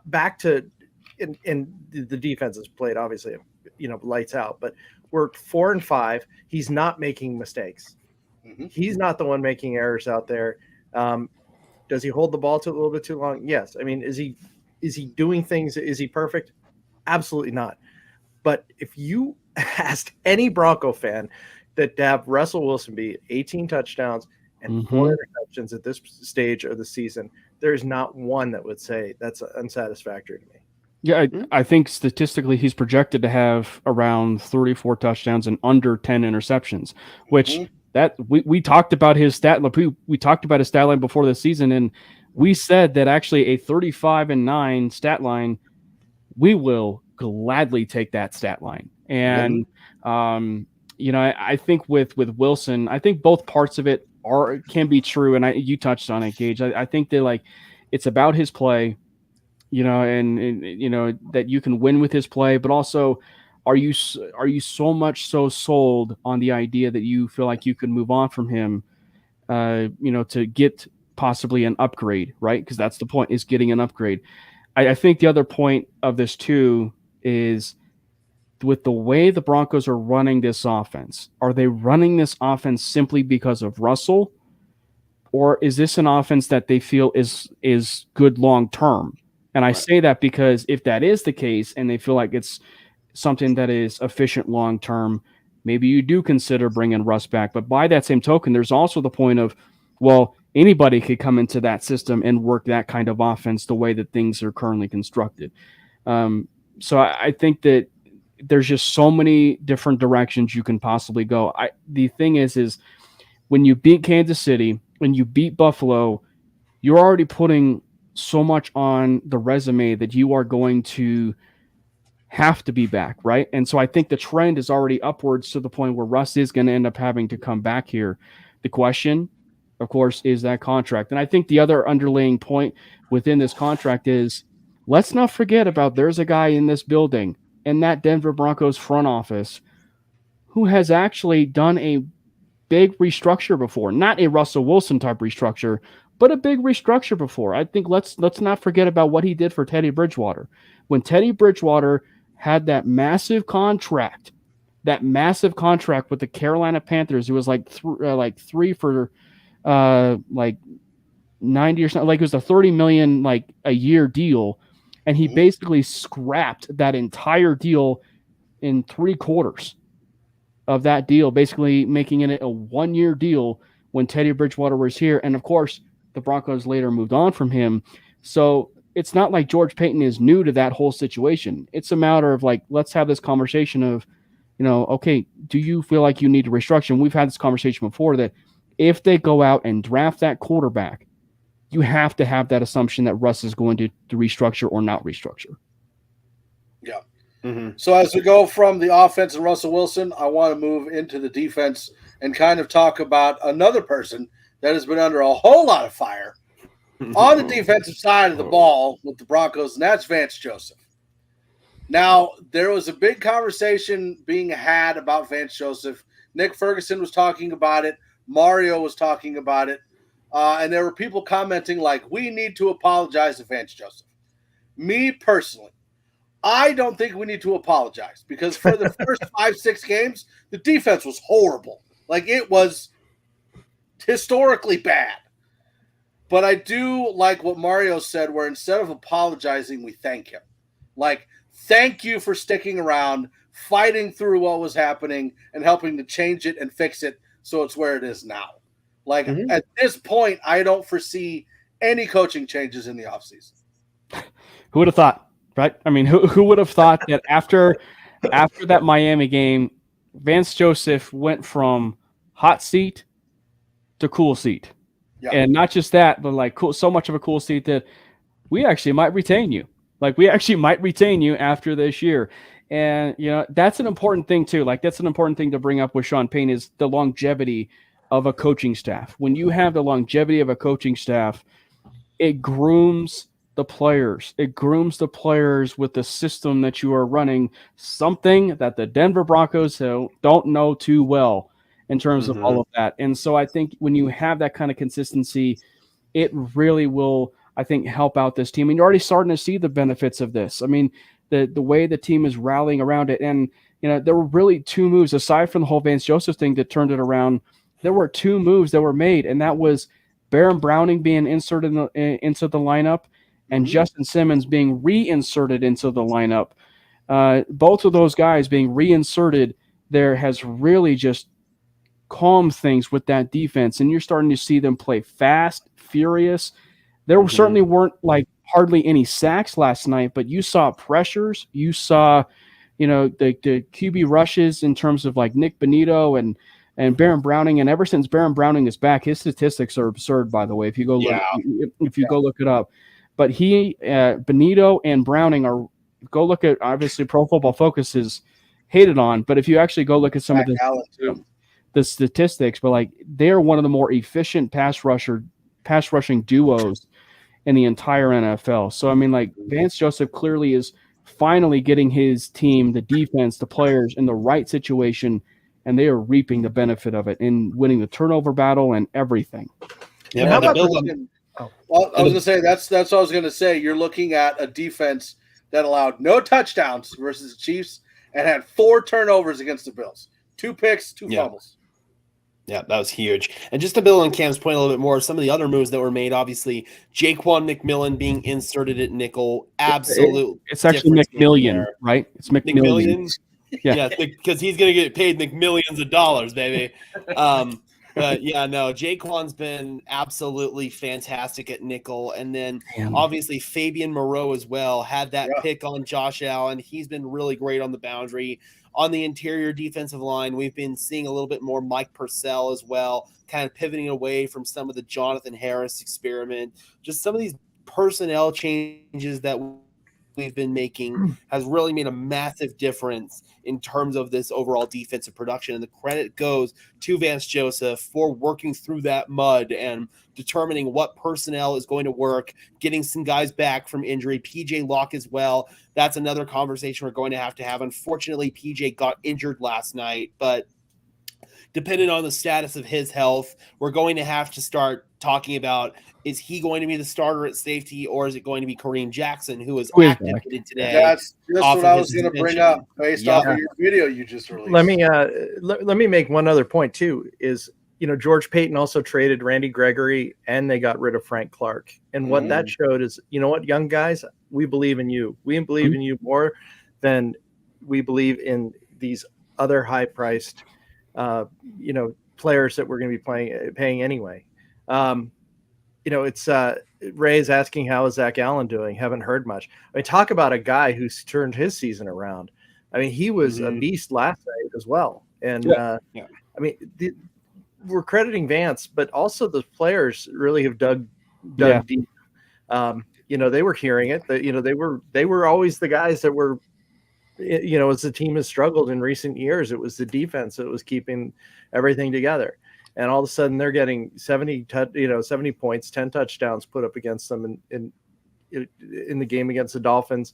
back to the defense has played obviously, lights out, but we're 4-5. He's not making mistakes. Mm-hmm. He's not the one making errors out there. Does he hold the ball to a little bit too long? Yes. I mean, is he doing things? Is he perfect? Absolutely not. But if you asked any Bronco fan that to have Russell Wilson be 18 touchdowns and 4 interceptions at this stage of the season, there's not one that would say that's unsatisfactory to me. Yeah, I think statistically he's projected to have around 34 touchdowns and under 10 interceptions, which that we talked about his stat. We talked about his stat line before the season, and we said that actually a 35-9 stat line, we will gladly take that stat line. And I think with Wilson, I think both parts of it can be true, and you touched on it, Gage. I think that it's about his play, and that you can win with his play, but also are you so much so sold on the idea that you feel like you can move on from him, to get possibly an upgrade, right? Because that's the point, is getting an upgrade. I think the other point of this too is, with the way the Broncos are running this offense, are they running this offense simply because of Russell, or is this an offense that they feel is good long term? And I say that because if that is the case and they feel like it's something that is efficient long term, maybe you do consider bringing Russ back. But by that same token, there's also the point of, well, anybody could come into that system and work that kind of offense the way that things are currently constructed. So I think that there's just so many different directions you can possibly go. The thing is when you beat Kansas City, when you beat Buffalo, you're already putting so much on the resume that you are going to have to be back, right? And so I think the trend is already upwards to the point where Russ is going to end up having to come back here. The question, of course, is that contract. And I think the other underlying point within this contract is, let's not forget about there's a guy in this building, in that Denver Broncos front office, who has actually done a big restructure before. Not a Russell Wilson type restructure, but a big restructure before. I think let's not forget about what he did for Teddy Bridgewater. When Teddy Bridgewater had that massive contract with the Carolina Panthers, it was like three for like 90 or something. Like it was a $30 million like a year deal, and he basically scrapped that entire deal in 3 quarters of that deal, basically making it a 1-year deal when Teddy Bridgewater was here. And of course, the Broncos later moved on from him. So it's not like George Payton is new to that whole situation. It's a matter of like, let's have this conversation of, okay, do you feel like you need to restructure? And we've had this conversation before that if they go out and draft that quarterback, you have to have that assumption that Russ is going to restructure or not restructure. Yeah. Mm-hmm. So as we go from the offense and Russell Wilson, I want to move into the defense and kind of talk about another person that has been under a whole lot of fire on the defensive side of the ball with the Broncos, and that's Vance Joseph. Now, there was a big conversation being had about Vance Joseph. Nick Ferguson was talking about it. Mario was talking about it. And there were people commenting like, we need to apologize to Vance Joseph. Me personally, I don't think we need to apologize because for the first 5-6 games, the defense was horrible. Like it was historically bad. But I do like what Mario said, where instead of apologizing, we thank him. Like, thank you for sticking around, fighting through what was happening, and helping to change it and fix it so it's where it is now. Like, at this point, I don't foresee any coaching changes in the offseason. Who would have thought? Right? I mean, who would have thought that after that Miami game, Vance Joseph went from hot seat to cool seat. Yeah. And not just that, but like cool, so much of a cool seat that we actually might retain you. Like we actually might retain you after this year. And, that's an important thing too. Like that's an important thing to bring up with Sean Payne is the longevity of a coaching staff. When you have the longevity of a coaching staff, it grooms the players. It grooms the players with the system that you are running, something that the Denver Broncos don't know too well in terms of all of that. And so I think when you have that kind of consistency, it really will, I think, help out this team. And you're already starting to see the benefits of this. I mean, the way the team is rallying around it. And, there were really 2 moves, aside from the whole Vance Joseph thing that turned it around. There were 2 moves that were made, and that was Baron Browning being inserted into the lineup and Justin Simmons being reinserted into the lineup. Both of those guys being reinserted there has really just calmed things with that defense, and you're starting to see them play fast, furious. There certainly weren't like hardly any sacks last night, but you saw pressures. You saw, the QB rushes in terms of like Nick Bonito and Baron Browning. And ever since Baron Browning is back, his statistics are absurd, by the way, if you go look it up. But Bonito and Browning go look at, obviously Pro Football Focus is hated on, but if you actually go look at some of the statistics, but like they're one of the more efficient pass rushing duos in the entire NFL. So, I mean, like Vance Joseph clearly is finally getting his team, the defense, the players in the right situation, and they are reaping the benefit of it in winning the turnover battle and everything. Yeah, I was going to say, that's what I was going to say. You're looking at a defense that allowed no touchdowns versus the Chiefs and had 4 turnovers against the Bills. 2 picks, 2 fumbles. Yeah, that was huge. And just to build on Cam's point a little bit more, some of the other moves that were made, obviously, Jaquan McMillan being inserted at nickel, absolute. It's actually McMillian, right? It's McMillian. Yeah, because he's going to get paid McMillions of dollars, baby. But yeah, no, Jaquan's been absolutely fantastic at nickel. And then obviously Fabian Moreau as well had that pick on Josh Allen. He's been really great on the boundary. On the interior defensive line, we've been seeing a little bit more Mike Purcell as well, kind of pivoting away from some of the Jonathan Harris experiment. Just some of these personnel changes that we've been making has really made a massive difference in terms of this overall defensive production. And the credit goes to Vance Joseph for working through that mud and determining what personnel is going to work, getting some guys back from injury. PJ Locke as well. That's another conversation we're going to have. Unfortunately, PJ got injured last night, but depending on the status of his health, we're going to have to start talking about, is he going to be the starter at safety, or is it going to be Kareem Jackson, who is activated today? That's just what I was going to bring up based off of your video you just released. Let me make one other point too, is, George Payton also traded Randy Gregory and they got rid of Frank Clark. And what that showed is, young guys, we believe in you. We believe in you more than we believe in these other high-priced, players that we're going to be paying anyway. It's Ray's asking, how is Zach Allen doing? Haven't heard much. Talk about a guy who's turned his season around. He was a beast last night as well. And we're crediting Vance, but also the players really have dug deep. They were hearing it. They were always the guys that were, as the team has struggled in recent years, it was the defense that was keeping everything together. And all of a sudden they're getting 70 points, 10 touchdowns put up against them in the game against the Dolphins.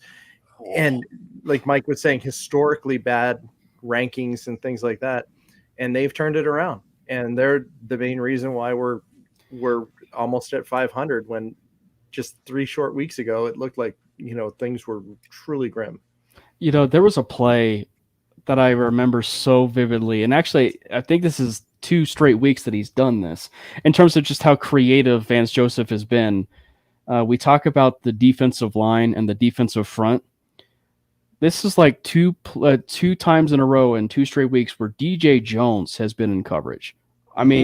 And like Mike was saying, historically bad rankings and things like that. And they've turned it around. And they're the main reason why we're almost at 500, when just 3 short weeks ago it looked like things were truly grim. There was a play that I remember so vividly, and actually I think this is 2 straight weeks that he's done this, in terms of just how creative Vance Joseph has been. We talk about the defensive line and the defensive front. This is like two times in a row in 2 straight weeks where DJ Jones has been in coverage. That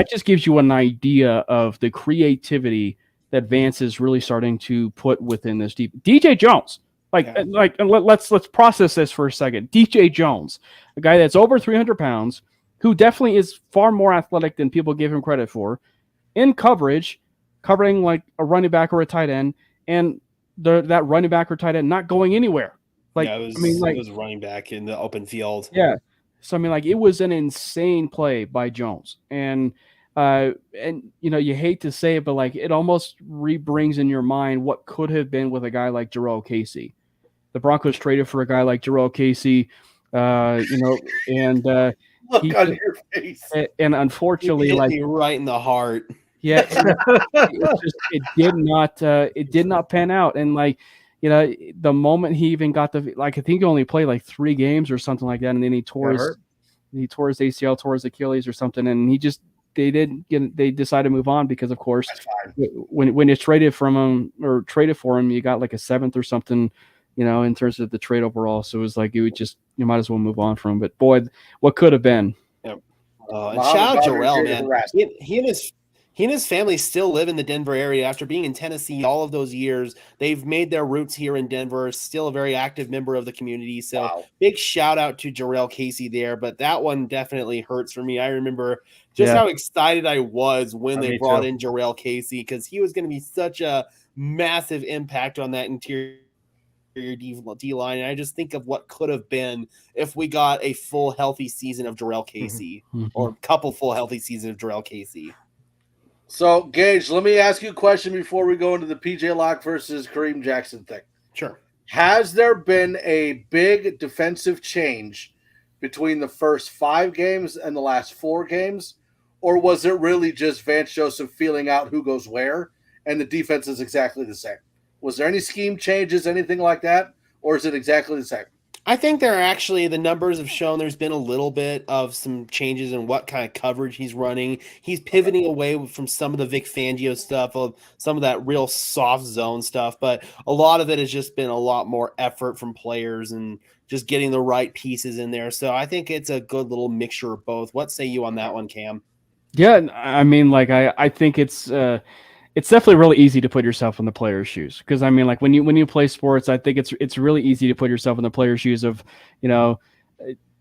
just gives you an idea of the creativity that Vance is really starting to put within this DJ Jones. Let's process this for a second. DJ Jones, a guy that's over 300 pounds, who definitely is far more athletic than people give him credit for, in coverage, covering like a running back or a tight end, and that running back or tight end not going anywhere. It was running back in the open field. Yeah. So it was an insane play by Jones. And you hate to say it, but it almost re-brings in your mind what could have been with a guy like Jarrell Casey. The Broncos traded for a guy like Jarrell Casey, and look on your face. And unfortunately, hit me right in the heart. Yeah, it did not pan out. And the moment he even got I think he only played 3 games or something like that, and then he tore his ACL, tore his Achilles or something, and they decided to move on because, of course, when you traded for him, you got like a 7th or something, in terms of the trade overall. So it was you might as well move on from him. But boy, what could have been. Yep. And shout out Jarrell, man. He and his family still live in the Denver area after being in Tennessee all of those years. They've made their roots here in Denver, still a very active member of the community. So Big shout out to Jarrell Casey there. But that one definitely hurts for me. I remember how excited I was when they brought in Jarrell Casey, because he was going to be such a massive impact on that interior D-line. And I just think of what could have been if we got a full healthy season of Jarrell Casey, or a couple full healthy seasons of Jarrell Casey. So, Gage, let me ask you a question before we go into the PJ Locke versus Kareem Jackson thing. Sure. Has there been a big defensive change between the first 5 games and the last 4 games? Or was it really just Vance Joseph feeling out who goes where, and the defense is exactly the same? Was there any scheme changes, anything like that? Or is it exactly the same? I think the numbers have shown there's been a little bit of some changes in what kind of coverage he's running. He's pivoting away from some of the Vic Fangio stuff, of some of that real soft zone stuff, but a lot of it has just been a lot more effort from players and just getting the right pieces in there. So I think it's a good little mixture of both. What say you on that one, Cam? Yeah, I think it's definitely really easy to put yourself in the player's shoes, because when you play sports, I think it's really easy to put yourself in the player's shoes of,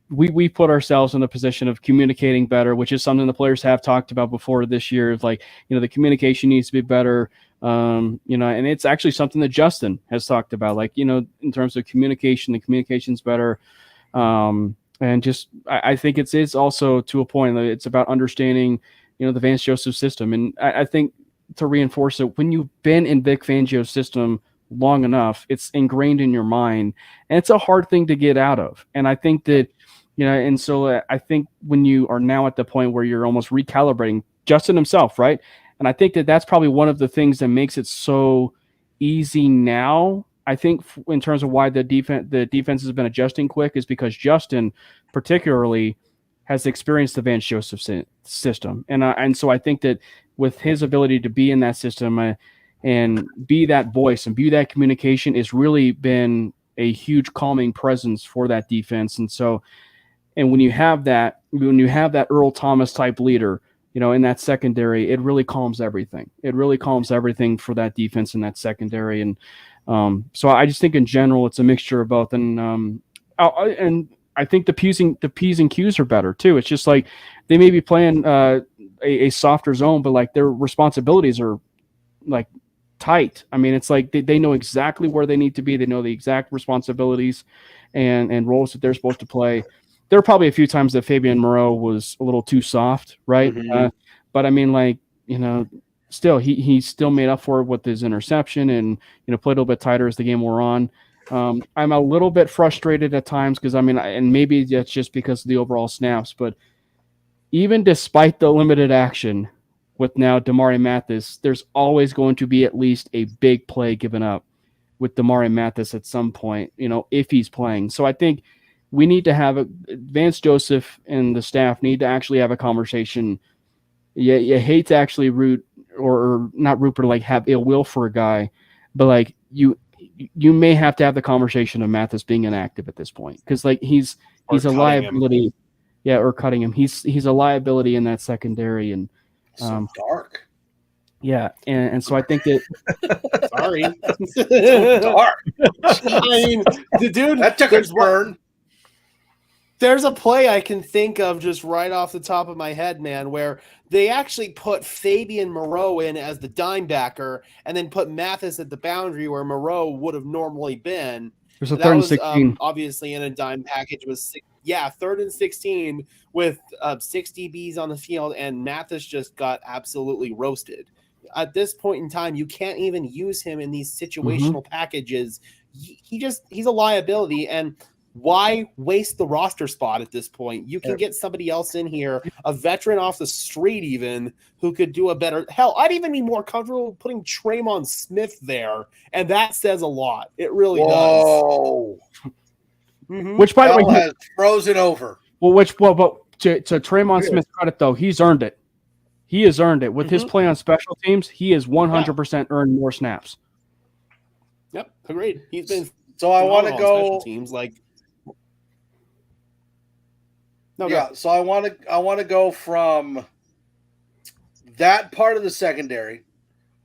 we put ourselves in the position of communicating better, which is something the players have talked about before this year. Of the communication needs to be better, and it's actually something that Justin has talked about, in terms of communication, the communication's better, and just I think it's also to a point that it's about understanding, the Vance Joseph system, and I think, to reinforce it, when you've been in Vic Fangio's system long enough, it's ingrained in your mind, and it's a hard thing to get out of. And I think that And so I think when you are now at the point where you're almost recalibrating Justin himself, right? And I think that that's probably one of the things that makes it so easy now. I think in terms of why the defense has been adjusting quick is because Justin particularly has experienced the Vance Joseph system. And so I think that with his ability to be in that system and be that voice and be that communication, it's really been a huge calming presence for that defense. And so, and when you have that Earl Thomas type leader, in that secondary, it really calms everything. It really calms everything for that defense in that secondary. And so I just think in general, it's a mixture of both. And I think the P's and Q's are better too. It's just like they may be playing a softer zone, but like their responsibilities are like tight. I mean, it's like they know exactly where they need to be. They know the exact responsibilities and roles that they're supposed to play. There are probably a few times that Fabian Moreau was a little too soft, right? Mm-hmm. But I mean, like, still he still made up for it with his interception and played a little bit tighter as the game wore on. I'm a little bit frustrated at times because and maybe that's just because of the overall snaps, but even despite the limited action with now Damari Mathis, there's always going to be at least a big play given up with Damari Mathis at some point, if he's playing. So I think we need to have Vance Joseph and the staff need to actually have a conversation. You hate to actually root or not root, but like have ill will for a guy, but like you may have to have the conversation of Mathis being inactive at this point because like he's a liability. Yeah, or cutting him. He's a liability in that secondary and so dark. Yeah, and so I think that sorry, so dark. I mean, the dude that took a burn. There's a play I can think of just right off the top of my head, man, where they actually put Fabian Moreau in as the dime backer and then put Mathis at the boundary where Moreau would have normally been. There's a third and 16. Obviously in a dime package was 3rd and 16 with 6 DBs on the field, and Mathis just got absolutely roasted. At this point in time, you can't even use him in these situational packages. He's a liability, and why waste the roster spot at this point? You can get somebody else in here, a veteran off the street even, who could do a better – hell, I'd even be more comfortable putting Traymon Smith there, and that says a lot. It really does. Mm-hmm. Which, by the way, has frozen over. But to Traymon Smith's credit, though, he's earned it. He has earned it. With his play on special teams, he has 100% earned more snaps. Yep, agreed. He's been – So I want to go – special teams like – So I want to go from that part of the secondary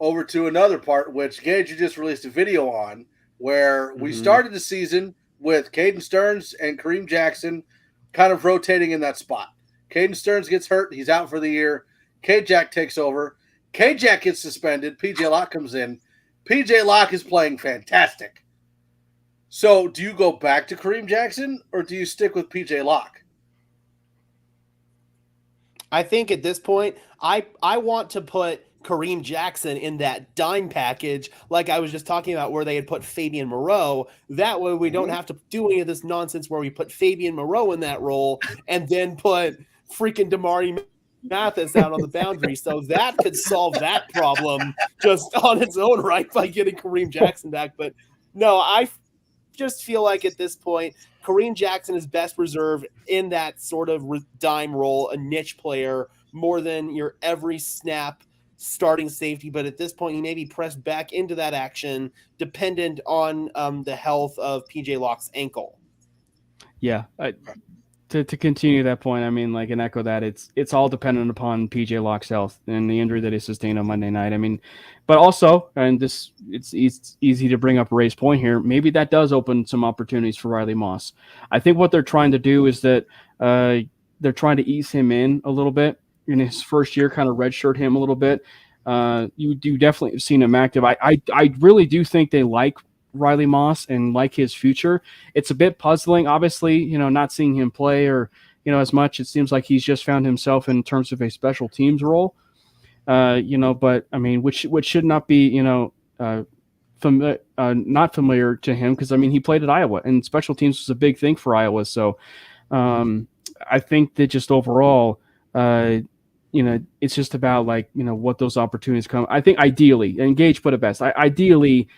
over to another part, which Gage, you just released a video on, where we started the season with Caden Stearns and Kareem Jackson kind of rotating in that spot. Caden Stearns gets hurt. He's out for the year. K-Jack takes over. K-Jack gets suspended. P.J. Locke comes in. P.J. Locke is playing fantastic. So do you go back to Kareem Jackson or do you stick with P.J. Locke? I think at this point, I want to put Kareem Jackson in that dime package like I was just talking about where they had put Fabian Moreau. That way we don't have to do any of this nonsense where we put Fabian Moreau in that role and then put freaking Damari Mathis out on the boundary. So that could solve that problem just on its own right by getting Kareem Jackson back. But no, I just feel like at this point, Kareem Jackson is best reserved in that sort of dime role, a niche player, more than your every snap starting safety. But at this point, he may be pressed back into that action, dependent on the health of PJ Locke's ankle. Yeah. To continue that point, I mean, like, and echo that, it's all dependent upon PJ Locke's health and the injury that he sustained on Monday night. I mean, but also, and it's easy to bring up Ray's point here, maybe that does open some opportunities for Riley Moss. I think what they're trying to do is that they're trying to ease him in a little bit in his first year, kind of redshirt him a little bit. You do definitely have seen him active. I really do think they like Riley Moss and like his future. It's a bit puzzling, obviously, not seeing him play or, as much. It seems like he's just found himself in terms of a special teams role, but I mean, which should not be, not familiar to him. Cause I mean, he played at Iowa and special teams was a big thing for Iowa. So I think that just overall, it's just about what those opportunities come. I think ideally, and Gage put it best. Ideally,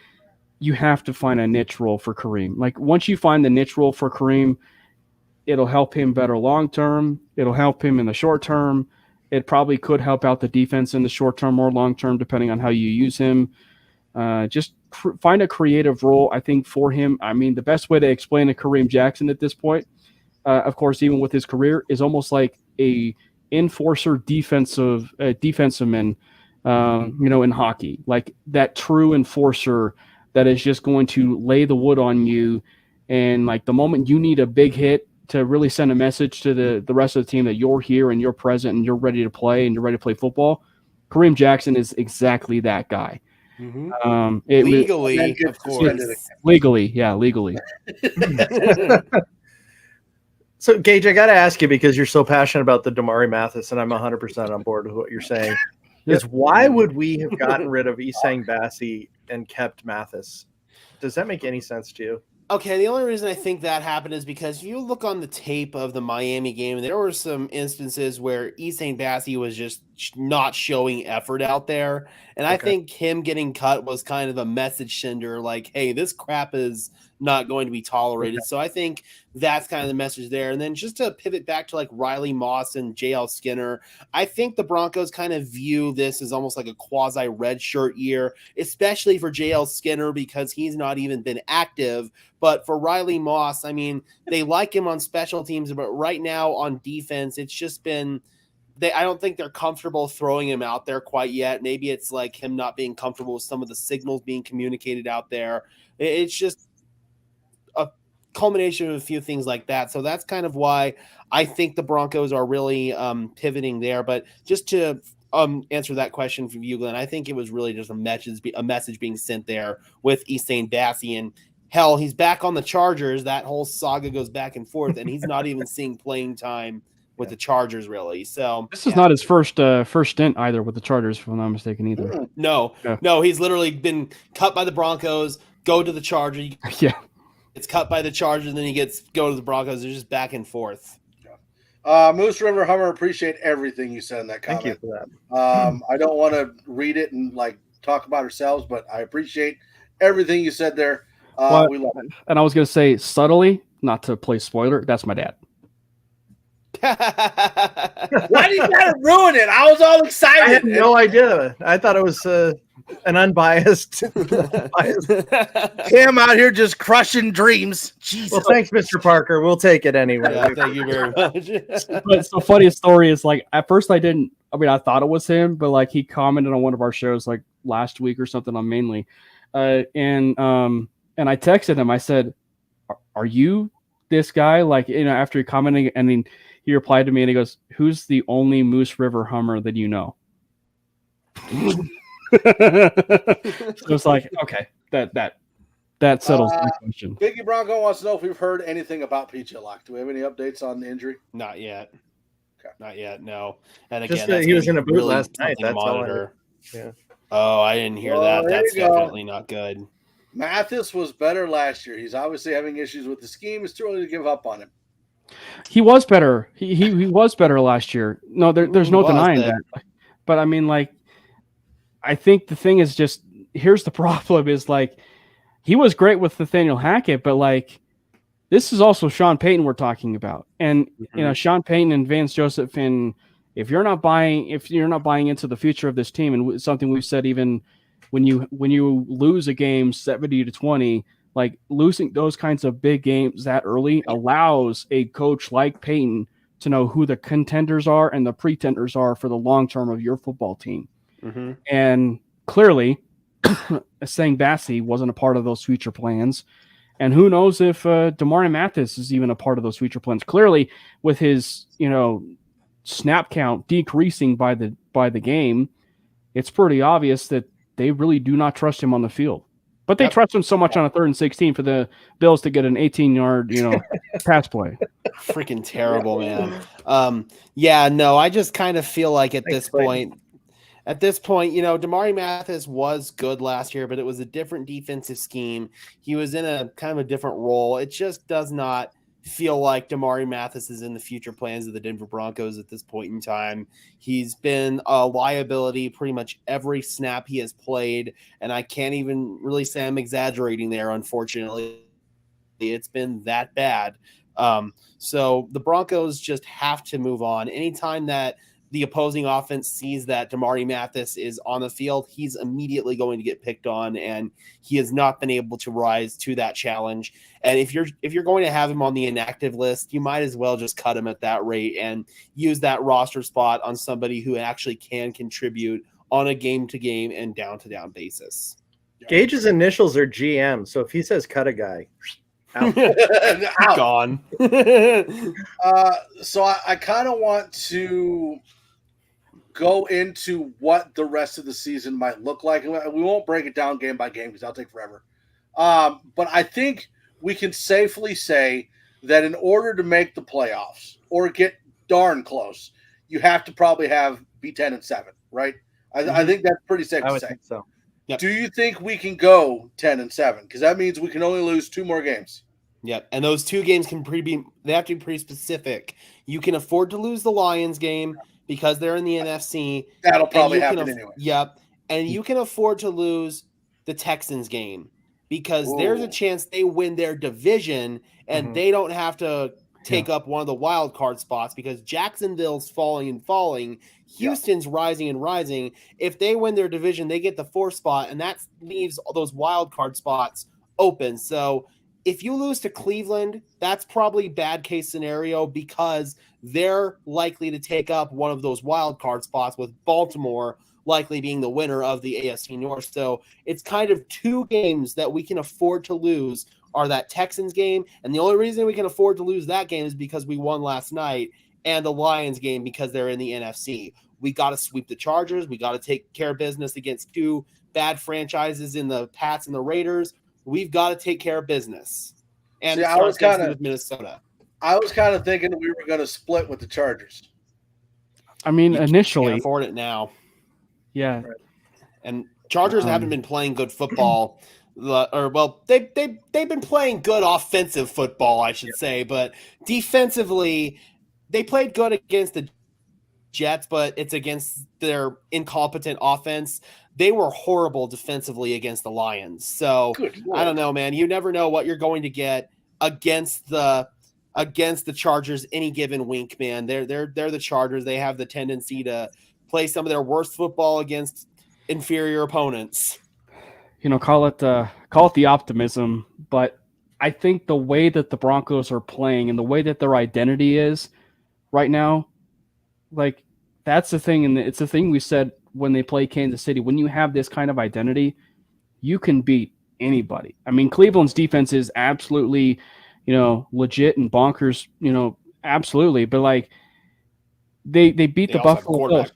you have to find a niche role for Kareem. Like once you find the niche role for Kareem, it'll help him better long term. It'll help him in the short term. It probably could help out the defense in the short term or long term, depending on how you use him. Just find a creative role, I think, for him. I mean, the best way to explain to Kareem Jackson at this point, of course, even with his career, is almost like a enforcer defenseman, in hockey, like that true enforcer that is just going to lay the wood on you. And like the moment you need a big hit to really send a message to the rest of the team that you're here and you're present and you're ready to play and you're ready to play football, Kareem Jackson is exactly that guy. Mm-hmm. Legally, of course. Legally. So, Gage, I got to ask you, because you're so passionate about the Damari Mathis, and I'm 100% on board with what you're saying, is why would we have gotten rid of Isang Bassi and kept Mathis? Does that make any sense to you? Okay, the only reason I think that happened is because if you look on the tape of the Miami game, there were some instances where Isang Bassi was just not showing effort out there. And I think him getting cut was kind of a message sender, like, hey, this crap is not going to be tolerated. So I think that's kind of the message there. And then just to pivot back to like Riley Moss and JL Skinner, I think the Broncos kind of view this as almost like a quasi red shirt year, especially for JL Skinner because he's not even been active. But for Riley Moss, I mean, they like him on special teams, but right now on defense, it's just been I don't think they're comfortable throwing him out there quite yet. Maybe it's like him not being comfortable with some of the signals being communicated out there. It's just a culmination of a few things like that. So that's kind of why I think the Broncos are really pivoting there. But just to answer that question from you, Glenn, I think it was really just a message being sent there with Isang Bassi. And hell, he's back on the Chargers. That whole saga goes back and forth, and he's not even seeing playing time with the Chargers, really. So this is not his first stint either with the Chargers, if I'm not mistaken, either. No, he's literally been cut by the Broncos, go to the Chargers. Yeah, it's cut by the Chargers, and then he go to the Broncos. They're just back and forth. Moose River Hummer, appreciate everything you said in that comment. Thank you for that. I don't want to read it and like talk about ourselves, but I appreciate everything you said there. We love it. And I was going to say subtly, not to play spoiler, that's my dad. Why do you gotta ruin it? I was all excited. I had no idea. I thought it was an unbiased. Cam out here just crushing dreams. Jesus. Well, thanks, Mr. Parker. We'll take it anyway. Yeah, thank you very much. But the funniest story is like at first I thought it was him, but like he commented on one of our shows like last week or something on Mainly, and I texted him. I said, "Are you this guy?" Like after he commented, and then he replied to me and he goes, "Who's the only Moose River Hummer that you know?" So it's like, okay, that settles the question. Biggie Bronco wants to know if we've heard anything about PJ Locke. Do we have any updates on the injury? Not yet. Okay. Not yet. No. And Just again, he was in a boot really last night. That's monitor. all. Yeah. Oh, I didn't hear that. That's definitely not good. Mathis was better last year. He's obviously having issues with the scheme. It's too early to give up on him. He was better. He was better last year. No, there's no denying that. But I mean, like, I think the thing is just here's the problem is like he was great with Nathaniel Hackett, but like this is also Sean Payton we're talking about, and Sean Payton and Vance Joseph, and if you're not buying into the future of this team, and something we've said even when you lose a game 70-20. Like losing those kinds of big games that early allows a coach like Payton to know who the contenders are and the pretenders are for the long term of your football team. Mm-hmm. And clearly, Isang Bassi wasn't a part of those future plans. And who knows if Damari Mathis is even a part of those future plans. Clearly, with his snap count decreasing by the game, it's pretty obvious that they really do not trust him on the field. But they trust him so much on a 3rd and 16 for the Bills to get an 18-yard, pass play. Freaking terrible, man. I just kind of feel like at this point, Damari Mathis was good last year, but it was a different defensive scheme. He was in a kind of a different role. It just does not feel like Damari Mathis is in the future plans of the Denver Broncos at this point in time. He's been a liability pretty much every snap he has played, and I can't even really say I'm exaggerating there, unfortunately. It's been that bad. So the Broncos just have to move on. Anytime that the opposing offense sees that Damari Mathis is on the field, he's immediately going to get picked on, and he has not been able to rise to that challenge. And if you're going to have him on the inactive list, you might as well just cut him at that rate and use that roster spot on somebody who actually can contribute on a game-to-game and down-to-down basis. Gage's initials are GM, so if he says cut a guy, out. Gone. So I kind of want to go into what the rest of the season might look like. We won't break it down game by game because that'll take forever. But I think we can safely say that in order to make the playoffs or get darn close, you have to probably be 10-7, right? I think that's pretty safe I to would say. think so. Yep. Do you think we can go 10-7? Because that means we can only lose 2 more games. Yep, and those 2 games they have to be pretty specific. You can afford to lose the Lions game because they're in the NFC. That'll probably happen anyway. Yep, and you can afford to lose the Texans game because there's a chance they win their division and they don't have to take up one of the wild card spots because Jacksonville's falling and falling. Houston's rising and rising. If they win their division, they get the 4th spot, and that leaves all those wild card spots open. So if you lose to Cleveland, that's probably bad case scenario because they're likely to take up one of those wild card spots, with Baltimore likely being the winner of the AFC North. So it's kind of 2 games that we can afford to lose are that Texans game, and the only reason we can afford to lose that game is because we won last night, and the Lions game because they're in the NFC. We got to sweep the Chargers. We got to take care of business against 2 bad franchises in the Pats and the Raiders. We've got to take care of business. And I was kind of Minnesota. I was kind of thinking we were going to split with the Chargers. I mean, You initially, can't afford it now. yeah. And Chargers haven't been playing good football. They've been playing good offensive football, I should say, but defensively, they played good against the Jets, but it's against their incompetent offense. They were horrible defensively against the Lions. So I don't know, man. You never know what you're going to get against the Chargers any given week, man. They're the Chargers. They have the tendency to play some of their worst football against inferior opponents. Call it the optimism, but I think the way that the Broncos are playing and the way that their identity is right now, like that's the thing, and it's the thing we said when they play Kansas City. When you have this kind of identity, you can beat anybody. I mean, Cleveland's defense is absolutely, legit and bonkers, absolutely, but like they beat the Buffalo Bills.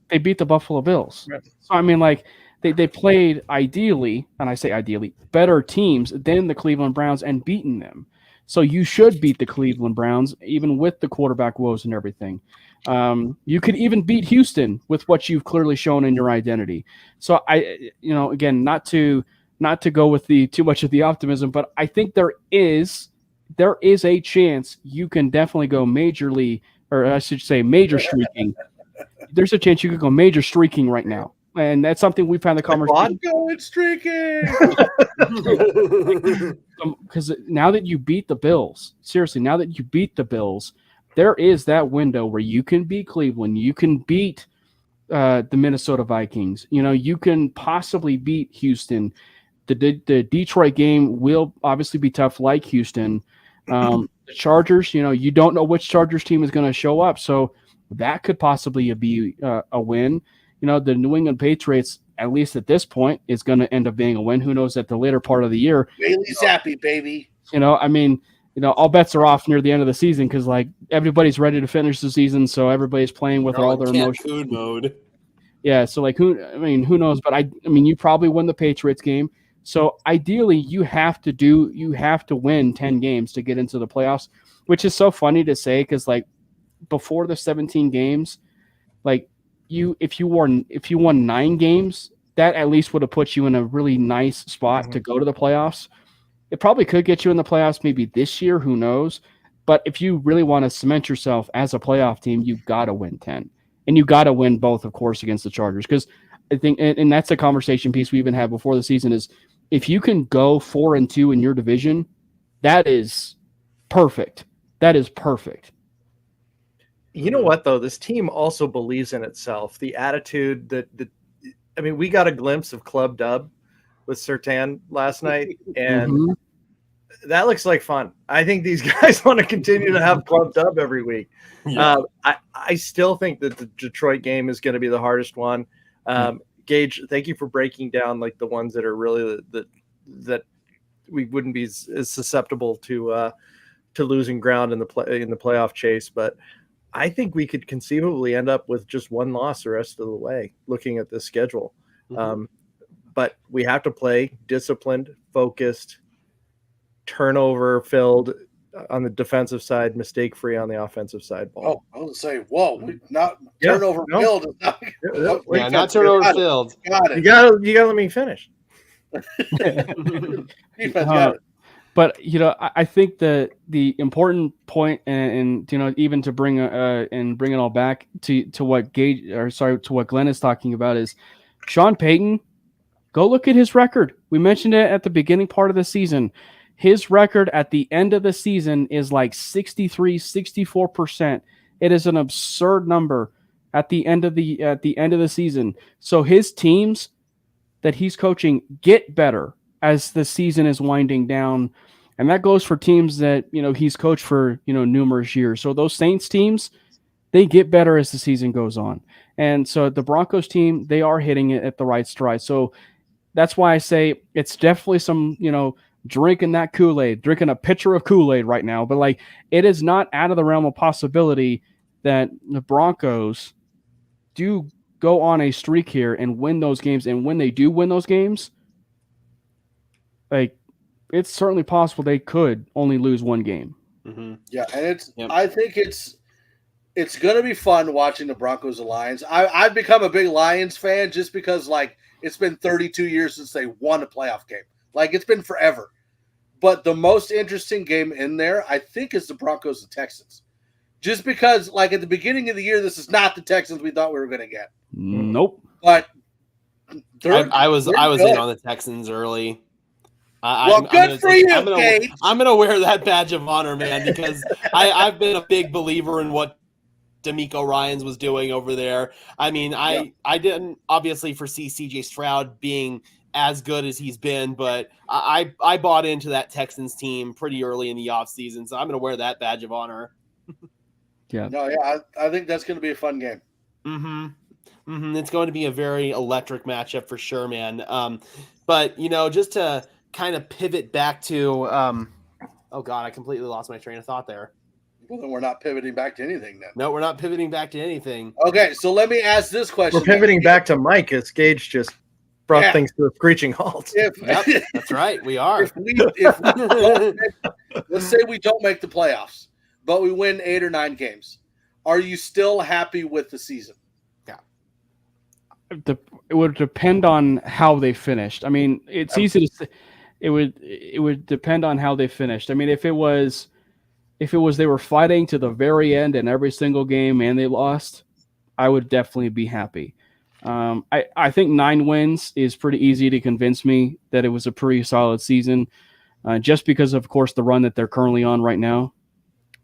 They beat the Buffalo Bills. Right. So I mean, like. They played ideally, and I say ideally, better teams than the Cleveland Browns and beaten them. So you should beat the Cleveland Browns, even with the quarterback woes and everything. You could even beat Houston with what you've clearly shown in your identity. So again, not to go with too much of the optimism, but I think there is a chance you can definitely go major streaking. There's a chance you could go major streaking right now. And that's something we've had the conversation. Going streaking. Because now that you beat the Bills, there is that window where you can beat Cleveland, you can beat the Minnesota Vikings. You can possibly beat Houston. The Detroit game will obviously be tough, like Houston. The Chargers, you don't know which Chargers team is going to show up, so that could possibly be a win. The New England Patriots, at least at this point, is going to end up being a win. Who knows at the later part of the year? Bailey Zappi, baby. All bets are off near the end of the season because, like, everybody's ready to finish the season, so everybody's playing with all their emotions. Food mode. Yeah, so, like, who knows? But, you probably win the Patriots game. So, ideally, you have to win 10 games to get into the playoffs, which is so funny to say because, like, before the 17 games, like, if you won 9 games, that at least would have put you in a really nice spot to go to the playoffs. It probably could get you in the playoffs maybe this year. Who knows? But if you really want to cement yourself as a playoff team, you've got to win 10. And you got to win both, of course, against the Chargers. Because I think, and that's a conversation piece we even had before the season, is if you can go 4-2 in your division, that is perfect. That is perfect. You know what, though? This team also believes in itself. The attitude I mean, we got a glimpse of Club Dub with Surtain last night, and that looks like fun. I think these guys want to continue to have Club Dub every week. Yeah. I still think that the Detroit game is going to be the hardest one. Gage, thank you for breaking down like the ones that are really that we wouldn't be as susceptible to losing ground in the playoff chase. But I think we could conceivably end up with just one loss the rest of the way, looking at this schedule. But we have to play disciplined, focused, turnover filled on the defensive side, mistake free on the offensive side. Ball. Oh, I was going to say, whoa, not turnover filled. Not turnover filled. You got to let me finish. Defense got it. But I think the important point, and even to bring bring it all back to what to what Glenn is talking about, is Sean Payton. Go look at his record. We mentioned it at the beginning part of the season. His record at the end of the season is like 63, 64%. It is an absurd number at the end of the season. So his teams that he's coaching get better as the season is winding down. And that goes for teams that, he's coached for, numerous years. So those Saints teams, they get better as the season goes on. And so the Broncos team, they are hitting it at the right stride. So that's why I say it's definitely some, drinking that Kool-Aid, drinking a pitcher of Kool-Aid right now. But like, it is not out of the realm of possibility that the Broncos do go on a streak here and win those games. And when they do win those games, like, it's certainly possible they could only lose one game. Yeah, and I think it's going to be fun watching the Broncos and Lions. I've become a big Lions fan just because, like, it's been 32 years since they won a playoff game. Like, it's been forever. But the most interesting game in there, I think, is the Broncos and Texans. Just because, like, at the beginning of the year, this is not the Texans we thought we were going to get. Nope. But I was in on the Texans early. Good for you, Gage. I'm going to wear that badge of honor, man, because I've been a big believer in what D'Amico Ryans was doing over there. I mean, I didn't obviously foresee CJ Stroud being as good as he's been, but I bought into that Texans team pretty early in the offseason, so I'm going to wear that badge of honor. I think that's going to be a fun game. It's going to be a very electric matchup for sure, man. But, just to kind of pivot back to oh God, I completely lost my train of thought there. Well, then we're not pivoting back to anything then. No, we're not pivoting back to anything. Okay, so let me ask this question. We're pivoting back to Mike as Gage just brought things to a screeching halt. Yep, that's right. We are. If we let's say we don't make the playoffs, but we win 8 or 9 games. Are you still happy with the season? Yeah. It would depend on how they finished. I mean, it's easy to say. It would depend on how they finished. I mean, if it was they were fighting to the very end in every single game and they lost, I would definitely be happy. I think 9 wins is pretty easy to convince me that it was a pretty solid season, just because, of course, the run that they're currently on right now.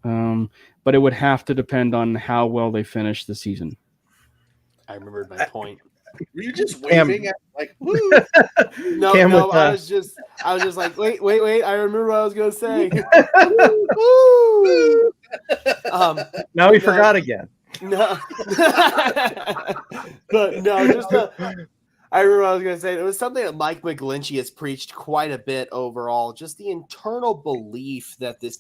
But it would have to depend on how well they finish the season. I remembered my point. Were you just waving at like woo? No, I was just like, wait. I remember what I was gonna say. Now we forgot again. No, but no, I remember what I was gonna say. It was something that Mike McGlinchey has preached quite a bit overall. Just the internal belief that this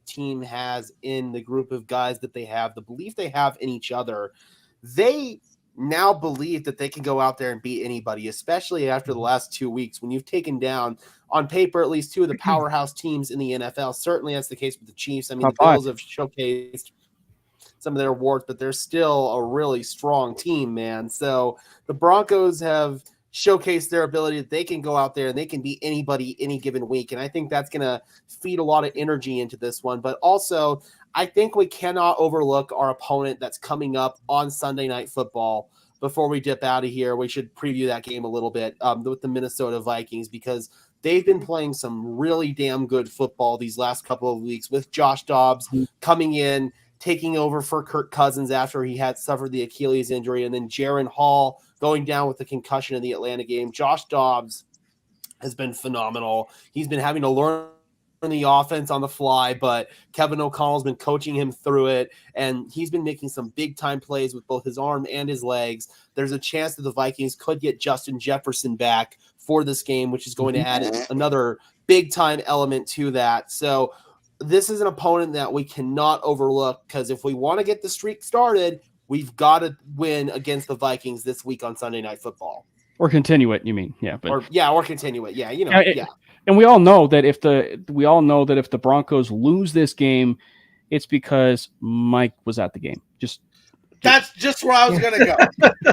team has in the group of guys that they have, the belief they have in each other. They now believe that they can go out there and beat anybody, especially after the last 2 weeks when you've taken down, on paper, at least 2 of the powerhouse teams in the NFL. Certainly that's the case with the Chiefs. I mean, the Bills have showcased some of their warts, but they're still a really strong team, man. So the Broncos have showcase their ability that they can go out there and they can beat anybody any given week. And I think that's going to feed a lot of energy into this one. But also, I think we cannot overlook our opponent that's coming up on Sunday Night Football. Before we dip out of here, we should preview that game a little bit with the Minnesota Vikings, because they've been playing some really damn good football these last couple of weeks, with Josh Dobbs coming in, taking over for Kirk Cousins after he had suffered the Achilles injury, and then Jaron Hall going down with the concussion in the Atlanta game. Josh Dobbs has been phenomenal. He's been having to learn the offense on the fly, but Kevin O'Connell's been coaching him through it, and he's been making some big-time plays with both his arm and his legs. There's a chance that the Vikings could get Justin Jefferson back for this game, which is going to add another big-time element to that. So this is an opponent that we cannot overlook, because if we want to get the streak started, we've got to win against the Vikings this week on Sunday Night Football. Or continue it, you mean? Yeah, but or continue it. Yeah, you know, yeah. And we all know that if the Broncos lose this game, it's because Mike was at the game. That's just where I was going to go.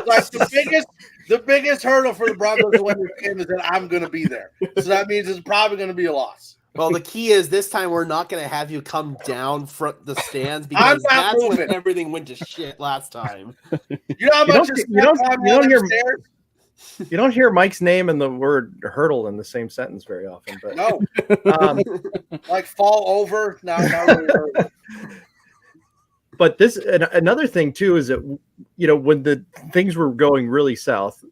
Like the biggest hurdle for the Broncos to win this game is that I'm going to be there. So that means it's probably going to be a loss. Well, the key is this time we're not going to have you come down from the stands, because that's when everything went to shit last time. You know how much you don't hear Mike's name and the word hurdle in the same sentence very often. But no, like fall over. No, really. But another thing too is that, you know, when the things were going really south,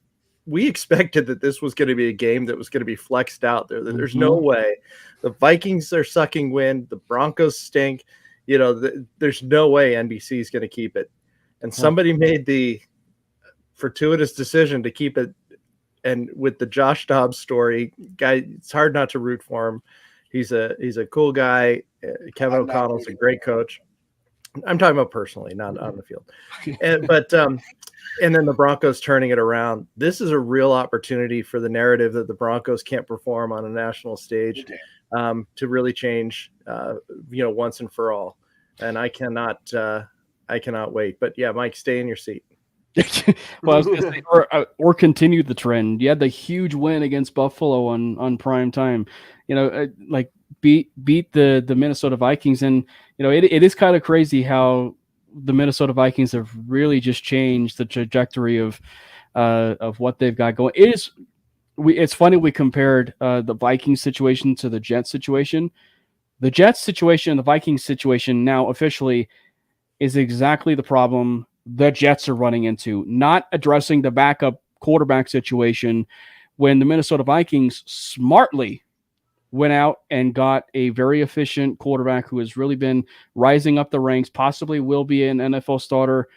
we expected that this was going to be a game that was going to be flexed out there. There's no way. The Vikings are sucking wind. The Broncos stink. You know, there's no way NBC is going to keep it. And somebody made the fortuitous decision to keep it. And with the Josh Dobbs story, guy, it's hard not to root for him. He's a cool guy. Kevin O'Connell's a great coach. I'm talking about personally, not on the field. And then the Broncos turning it around. This is a real opportunity for the narrative that the Broncos can't perform on a national stage to really change, once and for all. And I cannot wait. But yeah, Mike, stay in your seat. Well, I was going to say, or continue the trend. You had the huge win against Buffalo on prime time. You know, beat the Minnesota Vikings, and you know it is kind of crazy how the Minnesota Vikings have really just changed the trajectory of what they've got going. It's funny we compared the Vikings situation to the Jets situation. The Jets situation and the Vikings situation now officially is exactly the problem the Jets are running into, not addressing the backup quarterback situation, when the Minnesota Vikings smartly went out and got a very efficient quarterback who has really been rising up the ranks, possibly will be an NFL starter,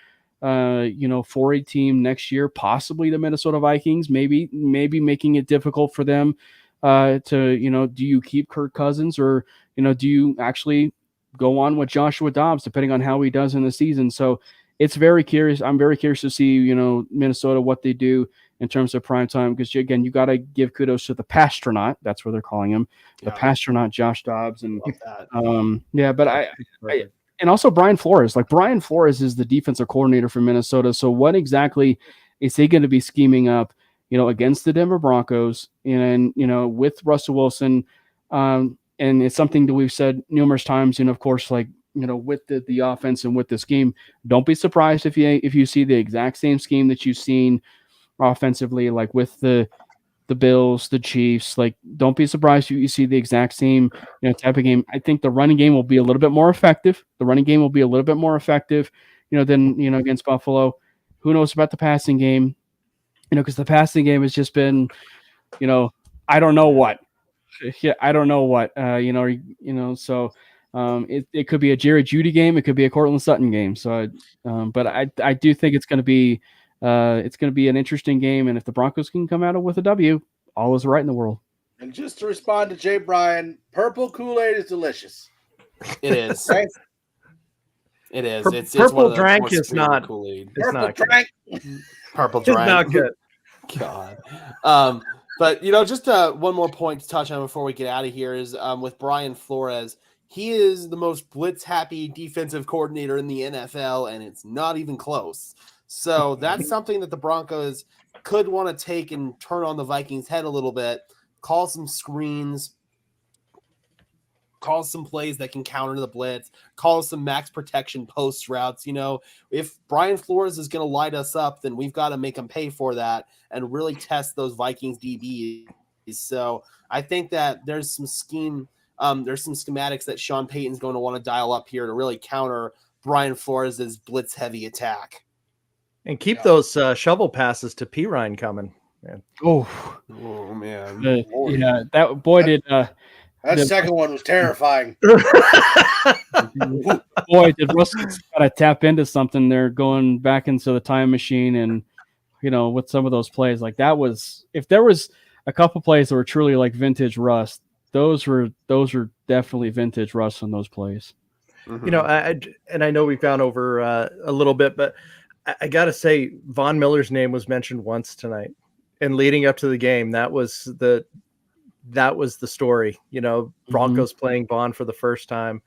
for a team next year, possibly the Minnesota Vikings, maybe making it difficult for them do you keep Kirk Cousins, or, do you actually go on with Joshua Dobbs, depending on how he does in the season. So it's very curious. I'm very curious to see, Minnesota, what they do in terms of prime time, because again, you got to give kudos to the Pastronaut. That's what they're calling him, the Pastronaut, Josh Dobbs, and and also Brian Flores. Like, Brian Flores is the defensive coordinator for Minnesota. So what exactly is he going to be scheming up, against the Denver Broncos, and with Russell Wilson? And it's something that we've said numerous times, and of course, with the offense and with the scheme, don't be surprised if you see the exact same scheme that you've seen offensively, like with the Bills, the Chiefs. Like, don't be surprised if you see the exact same type of game. I think the running game will be a little bit more effective. Than against Buffalo. Who knows about the passing game? Because the passing game has just been, I don't know what. Yeah, I don't know what. So. It could be a Jerry Jeudy game. It could be a Courtland Sutton game. So, but I do think it's going to be an interesting game. And if the Broncos can come out with a W, all is right in the world. And just to respond to Jay Bryan, purple Kool-Aid is delicious. It is. Right? It is. It's purple one of drank is not Kool-Aid. Purple drank. Purple drank. It's not good. God. But just one more point to touch on before we get out of here is with Brian Flores. He is the most blitz-happy defensive coordinator in the NFL, and it's not even close. So that's something that the Broncos could want to take and turn on the Vikings' head a little bit, call some screens, call some plays that can counter the blitz, call some max protection post routes. If Brian Flores is going to light us up, then we've got to make him pay for that and really test those Vikings DBs. So I think that there's some schematics that Sean Payton's going to want to dial up here to really counter Brian Flores' blitz heavy attack. And keep those shovel passes to Pirine coming. Man. Oh man. That boy did. That second one was terrifying. Boy, did Russ got to tap into something there, going back into the time machine, and with some of those plays, like that was, if there was a couple plays that were truly like vintage Russ, those were definitely vintage Russ on those plays. Mm-hmm. I know we've gone over a little bit, but I got to say, Von Miller's name was mentioned once tonight, and leading up to the game, that was the story. Broncos playing Von for the first time,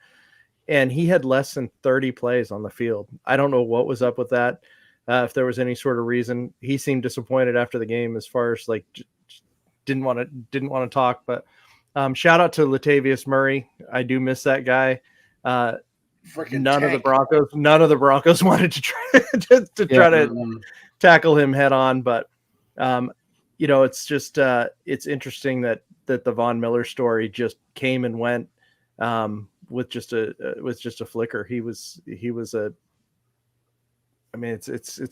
and he had less than 30 plays on the field. I don't know what was up with that. If there was any sort of reason, he seemed disappointed after the game, as far as like didn't want to talk. But shout out to Latavius Murray. I do miss that guy. None of the Broncos wanted to try to tackle him head on, but it's just it's interesting that the Von Miller story just came and went with just a flicker. It's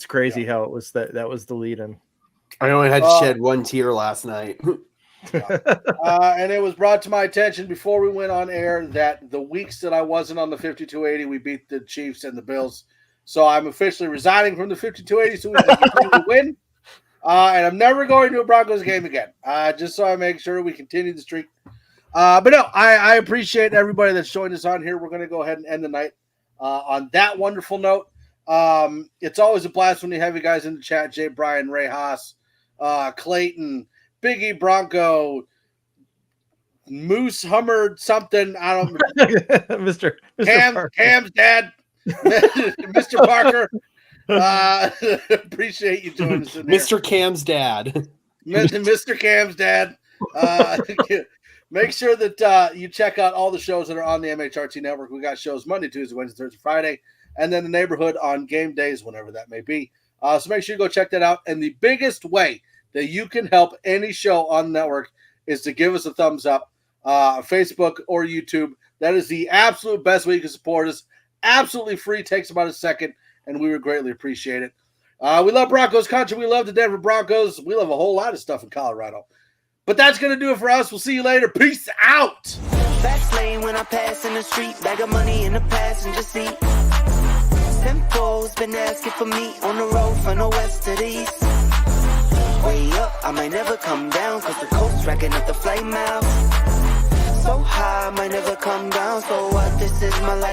crazy how it was that was the lead in. I only had to shed one tear last night. And it was brought to my attention before we went on air that the weeks that I wasn't on the 5280, we beat the Chiefs and the Bills. So I'm officially resigning from the 5280 so we can continue to win. And I'm never going to a Broncos game again, just so I make sure we continue the streak. But no, I appreciate everybody that's joined us on here. We're going to go ahead and end the night on that wonderful note. It's always a blast when you have you guys in the chat. Jay, Brian, Ray Haas, Clayton, Biggie, Bronco, Moose, Hummer, something. I don't know. Mr. Cam's dad, Mr. Parker. Appreciate you joining us in Mr. Cam's dad. Mr. Cam's dad. Make sure that you check out all the shows that are on the MHRT network. We got shows Monday, Tuesday, Wednesday, Thursday, Friday, and then the neighborhood on game days, whenever that may be. So make sure you go check that out. And the biggest way that you can help any show on the network is to give us a thumbs up, Facebook or YouTube. That is the absolute best way you can support us. Absolutely free. Takes about a second, and we would greatly appreciate it. We love Broncos country. We love the Denver Broncos. We love a whole lot of stuff in Colorado. But that's going to do it for us. We'll see you later. Peace out. Fast lane when I pass in the street. Bag of money in the passenger seat. Tempo's been asking for me on the road from the west to the east. Way up, I might never come down, cause the coast's racking up the flame out. So high, I might never come down, so what, this is my life.